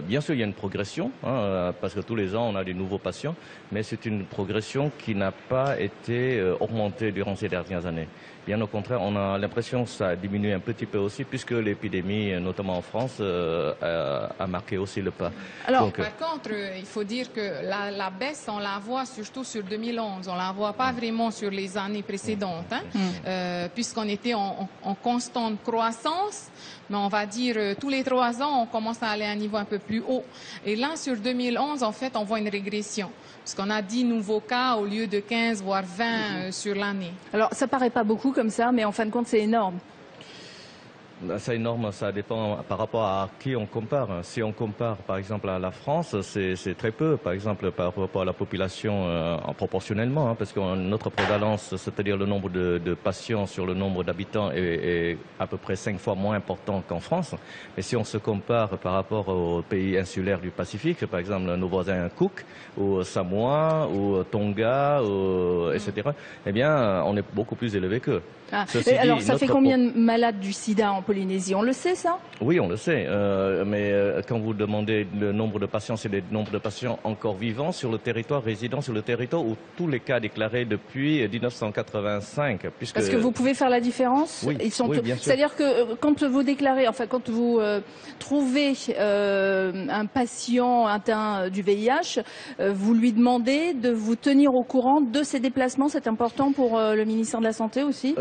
bien sûr, il y a une progression, hein, parce que tous les ans, on a des nouveaux patients, mais c'est une progression qui n'a pas été augmentée durant ces dernières années. Bien au contraire, on a l'impression que ça a diminué un petit peu aussi, puisque l'épidémie, notamment en France, a marqué aussi le pas.
Alors, donc, par contre, il faut dire que la baisse, on la voit surtout sur 2011. On la voit pas vraiment sur les années précédentes, hein, puisqu'on était en constante croissance. Mais on va dire, tous les 3 ans, on commence à aller à un niveau un peu plus haut. Et là, sur 2011, en fait, on voit une régression. Parce qu'on a 10 nouveaux cas au lieu de 15, voire 20 sur l'année.
Alors, ça paraît pas beaucoup comme ça, mais en fin de compte, c'est énorme.
C'est énorme, ça dépend par rapport à qui on compare. Si on compare par exemple à la France, c'est très peu, par exemple par rapport à la population proportionnellement, hein, parce que notre prévalence, c'est-à-dire le nombre de patients sur le nombre d'habitants est à peu près 5 fois moins important qu'en France. Mais si on se compare par rapport aux pays insulaires du Pacifique, par exemple nos voisins Cook, ou Samoa, ou Tonga, etc., eh bien on est beaucoup plus élevé qu'eux.
Ah. Alors, ça fait combien de malades du sida en Polynésie? On le sait, ça?
Oui, on le sait. Mais quand vous demandez le nombre de patients, c'est le nombre de patients encore vivants sur le territoire, résidant sur le territoire, ou tous les cas déclarés depuis 1985.
Parce que vous pouvez faire la différence?
Oui, oui, bien sûr.
C'est-à-dire que quand vous déclarez, enfin, quand vous trouvez un patient atteint du VIH, vous lui demandez de vous tenir au courant de ses déplacements. C'est important pour le ministère de la Santé aussi?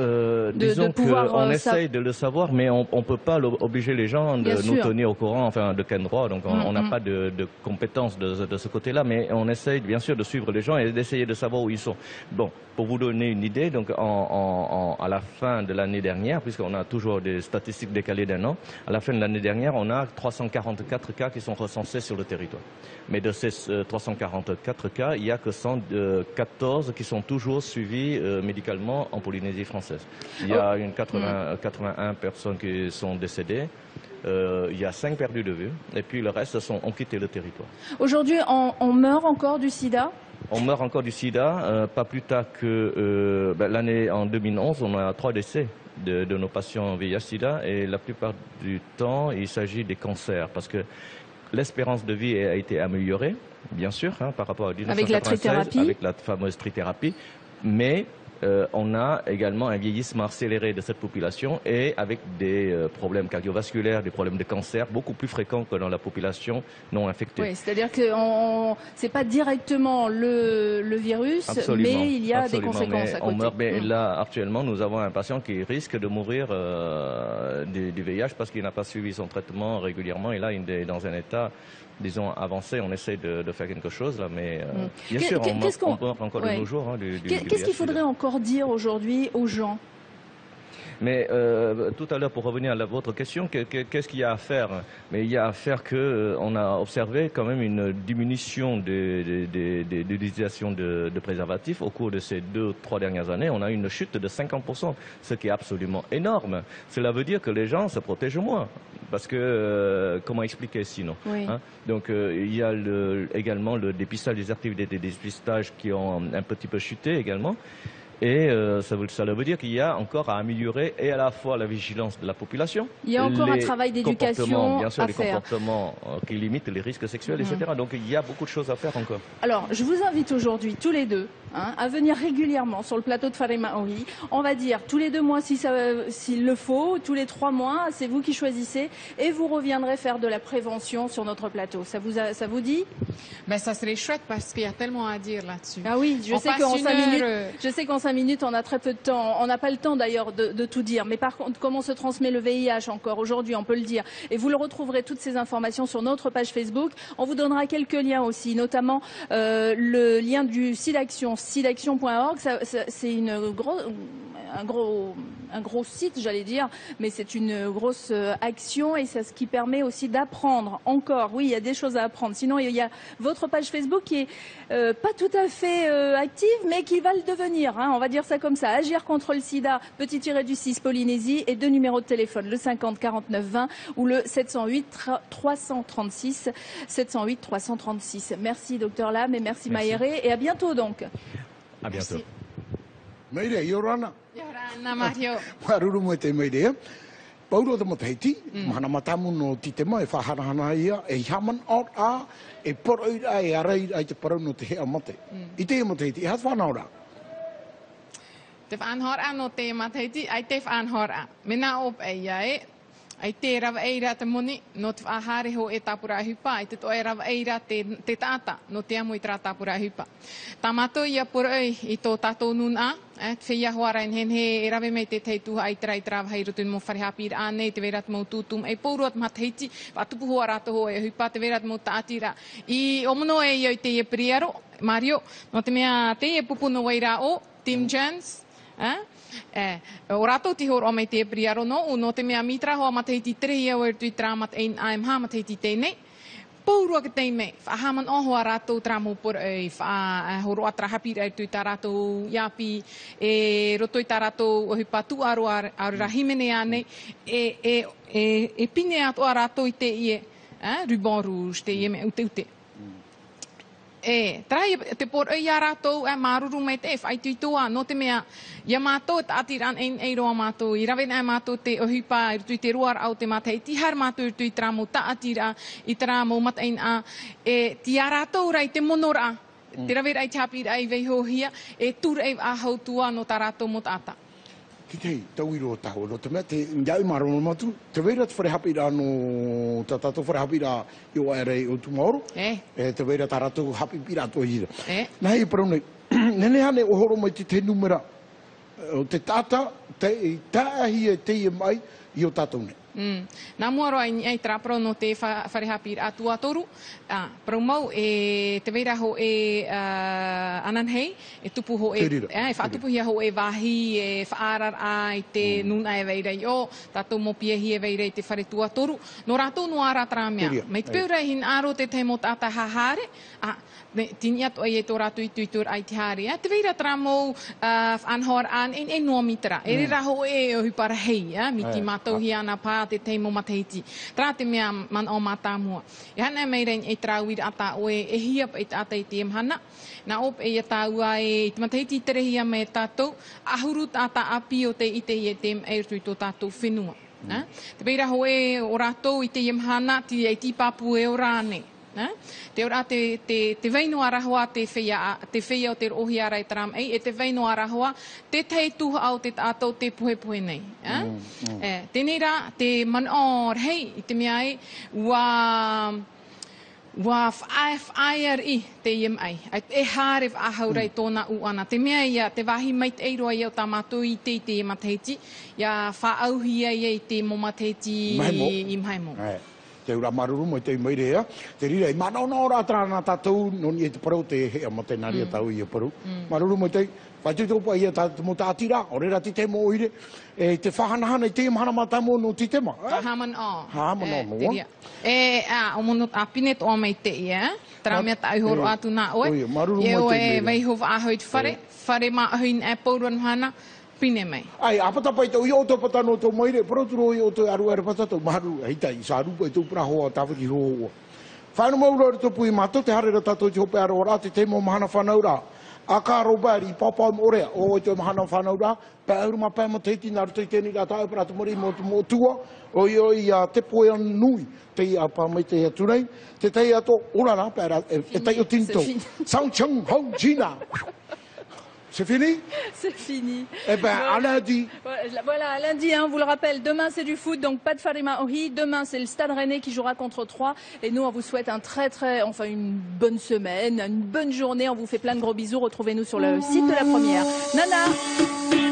Disons qu'on essaye de le savoir, mais on ne peut pas obliger les gens de nous tenir au courant, enfin de quel droit, donc on n'a pas de compétences de ce côté-là, mais on essaye bien sûr de suivre les gens et d'essayer de savoir où ils sont. Bon, pour vous donner une idée, donc à la fin de l'année dernière, puisqu'on a toujours des statistiques décalées d'un an, à la fin de l'année dernière, on a 344 cas qui sont recensés sur le territoire. Mais de ces 344 cas, il n'y a que 114 qui sont toujours suivis médicalement en Polynésie française. Il y a 81 personnes qui sont décédées. Il y a 5 perdus de vue et puis le reste ont quitté le territoire.
Aujourd'hui, on meurt encore du sida?
On meurt encore du sida, pas plus tard que l'année en 2011, on a 3 décès de nos patients VIH-Sida et la plupart du temps, il s'agit des cancers parce que l'espérance de vie a été améliorée, bien sûr, hein, par rapport à 1996,
avec la trithérapie,
avec la fameuse trithérapie, mais on a également un vieillissement accéléré de cette population et avec des problèmes cardiovasculaires, des problèmes de cancer beaucoup plus fréquents que dans la population non infectée.
Oui, c'est-à-dire que c'est pas directement le virus, mais il y a des conséquences à côté.
Mais là, actuellement, nous avons un patient qui risque de mourir du VIH parce qu'il n'a pas suivi son traitement régulièrement et là, il est dans un état, disons, avancé. On essaie de faire quelque chose là, mais bien sûr, on meurt encore de nos jours du VIH.
Qu'est-ce qu'il faudrait encore dire aujourd'hui aux gens?
Mais tout à l'heure, pour revenir à votre question, qu'est-ce qu'il y a à faire? Mais il y a à faire qu'on a observé quand même une diminution de l'utilisation de préservatifs au cours de ces 2-3 dernières années. On a une chute de 50%, ce qui est absolument énorme. Cela veut dire que les gens se protègent moins. Parce que, comment expliquer sinon hein? Donc, il y a également le dépistage, des activités de dépistage qui ont un petit peu chuté également. Et ça veut dire qu'il y a encore à améliorer et à la fois la vigilance de la population.
Il y a encore un travail d'éducation
bien sûr,
à
les
faire.
Comportements qui limitent les risques sexuels, etc. Donc il y a beaucoup de choses à faire encore.
Alors, je vous invite aujourd'hui, tous les deux, à venir régulièrement sur le plateau de Farima Ohi. On va dire tous les 2 mois s'il le faut, tous les 3 mois, c'est vous qui choisissez, et vous reviendrez faire de la prévention sur notre plateau. Ça vous dit?
Ben, ça serait chouette parce qu'il y a tellement à dire là-dessus.
Ah oui, je sais qu'en 5 minutes, on a très peu de temps. On n'a pas le temps d'ailleurs de tout dire. Mais par contre, comment se transmet le VIH encore aujourd'hui, on peut le dire. Et vous le retrouverez toutes ces informations sur notre page Facebook. On vous donnera quelques liens aussi, notamment le lien du SIDAction, sidaction.org. C'est un gros site, j'allais dire, mais c'est une grosse action et c'est ce qui permet aussi d'apprendre encore. Oui, il y a des choses à apprendre. Sinon, il y a votre page Facebook qui est pas tout à fait active, mais qui va le devenir. Hein, on va dire ça comme ça. Agir contre le sida, _6 Polynésie, et 2 numéros de téléphone, le 50 49 20 ou le 708 336 708 336. Merci Dr Lam et merci Maïré, et à bientôt donc.
À bientôt.
Maïré, Yorana.
Yorana Mario.
Waruru mo te Maïré. Paulo de Moteiti, mana matamu no titema e whaharahana ia, e haman out a, e poro ira e arai ai te parau no te hea mate. I te Moteiti, i hat whanaura?
Te whanhora no te Moteiti, ai te whanhora. Mena op e ia e, ai te rawa eira te moni, no te whahare ho e tapura hupa, ai te toe rawa eira te tata, no te amu i tra tapura hupa. Tamato ia poroi i tō tatou nuna, te whia hoara in hen he e rawe mei te teitu ai trai trawa hei rotu mo wharehapir ane, te verat mo tūtum, e pouruat mateiti, watupu hoa rato ho e hupa, te verat mo taatira. I omono e iau te e priaro, Mario, no te mea te e pupuno waira o, Tim Jones, o rato ti hor o mei te priaro no te mea mitra hoa mateiti trehi au tui tramat ein AMH mateiti tēnei. Paurua ke teime, whahaman o hoa rato tramo por e horo atra hapir e tui tā rato iapi, e rotoi tā rato o hipatu aro rahimene ane, e pine ato a rato i te ie, ruban rouge, te ie me ute. Trai te por e ia rato maruru mei te whai tui toa, no te mea, ia mātou te atiran e roa mātou, i rawen mātou te ohipa, i tui te roar au te matei, tihar mātou tui tramo ta atira, i tramo matein a, ti a ratou rai te monora, te rawen ai tapira ai veihohia, e tur e ahau tua no ta ratou mot ata.
Kei, tau i roa tau, no te mea te ngai marono matu, te weira te wharehapira no tatato wharehapira i o aerei o tumaoro, te weira tā rato hapipira ato hira. Nei e parau nei, nene hane o horo mai te numera, o te tata, te tāhi e te i mai i o tatou nei.
Nā muaroa ai trapro no te wharehapira atua toru, parau mau e te weira ho e ananhei, e tupu ho e whaatupu hia ho e wahi, e whaarar ai te nuna e weira i o, tatou mo piehi e weira i te whare tua toru, no rato no ara tramea. Mei te peura hin aro te te mo tata hahare, tini atu e tō ratu i tuitur ai te hare. Te weira tramo whanhor an e noa mitra. E rira ho e o hupara hei, miti mātou hi ana pā te teimo mateiti. Tra te mea man o mātāmua. E hana e meirein e trauir ata o e hiap e te ata i te emhana. Nā op e tāua e te mateiti terehia me tātou. Ahuru tata api o te ite i e te e tui tō tātou whenua. Te weira ho e o rātou i te emhana ti e tipapu e o rāne. Te ora te veino arahoa te whea o te rohi arai taram ei, e te veino arahoa, te tei tuha au te tātou te puhe nei. Tēnei rā, te manao rei, i te mea ei, wa whaear i te iem ai. E hārew ahaurai tōna uana. Te mea ia, te wahi mait eiroa i au tā mātou i te matheiti, ia whaauhia i te mo matheiti i mhaimo.
Te ura maruru mo te meirea, te rira i manao rā trāna tātou, noni e te parau te hea mo te nari a tau i e parau. Maruru mo te, whai te topa i a mo te atira, o rera ti te mo oire, e te whahanahana i te mahana mata mo no ti te ma.
Haman o.
Haman o moa.
O mono a pinet o mai te ia, tera mea ta ihoro atu nā oe. E o e veihova ahoit whare ma ahoin e pauruan hana, pine mai.
Ai, apata pai tau i o tō patano tō maire, paroturo i o tō aru patata, maharu, heita i sa rupa i tō pra hoa, tāwhaki hoa. Whainu maura ori tō pui mato, te harera tātou te hope aro rā, te teimo mahana whanau rā. A ka robari, papa morea, o te mahana whanau rā, pē auru ma pē mo teiti nā ruto i tēni rā tāu para tumori mo tua, o i a te poe nui, te i a pā mai te aturei, te tei ato, ora rā, pē rā, e tei o tinto. Sang chang hau jina. C'est fini?
C'est fini.
Eh bien, à lundi.
Voilà, à lundi, hein, on vous le rappelle, demain c'est du foot, donc pas de Wharema Ohi. Demain c'est le Stade Rennais qui jouera contre 3. Et nous, on vous souhaite une bonne semaine, une bonne journée. On vous fait plein de gros bisous. Retrouvez-nous sur le site de la première. Nana!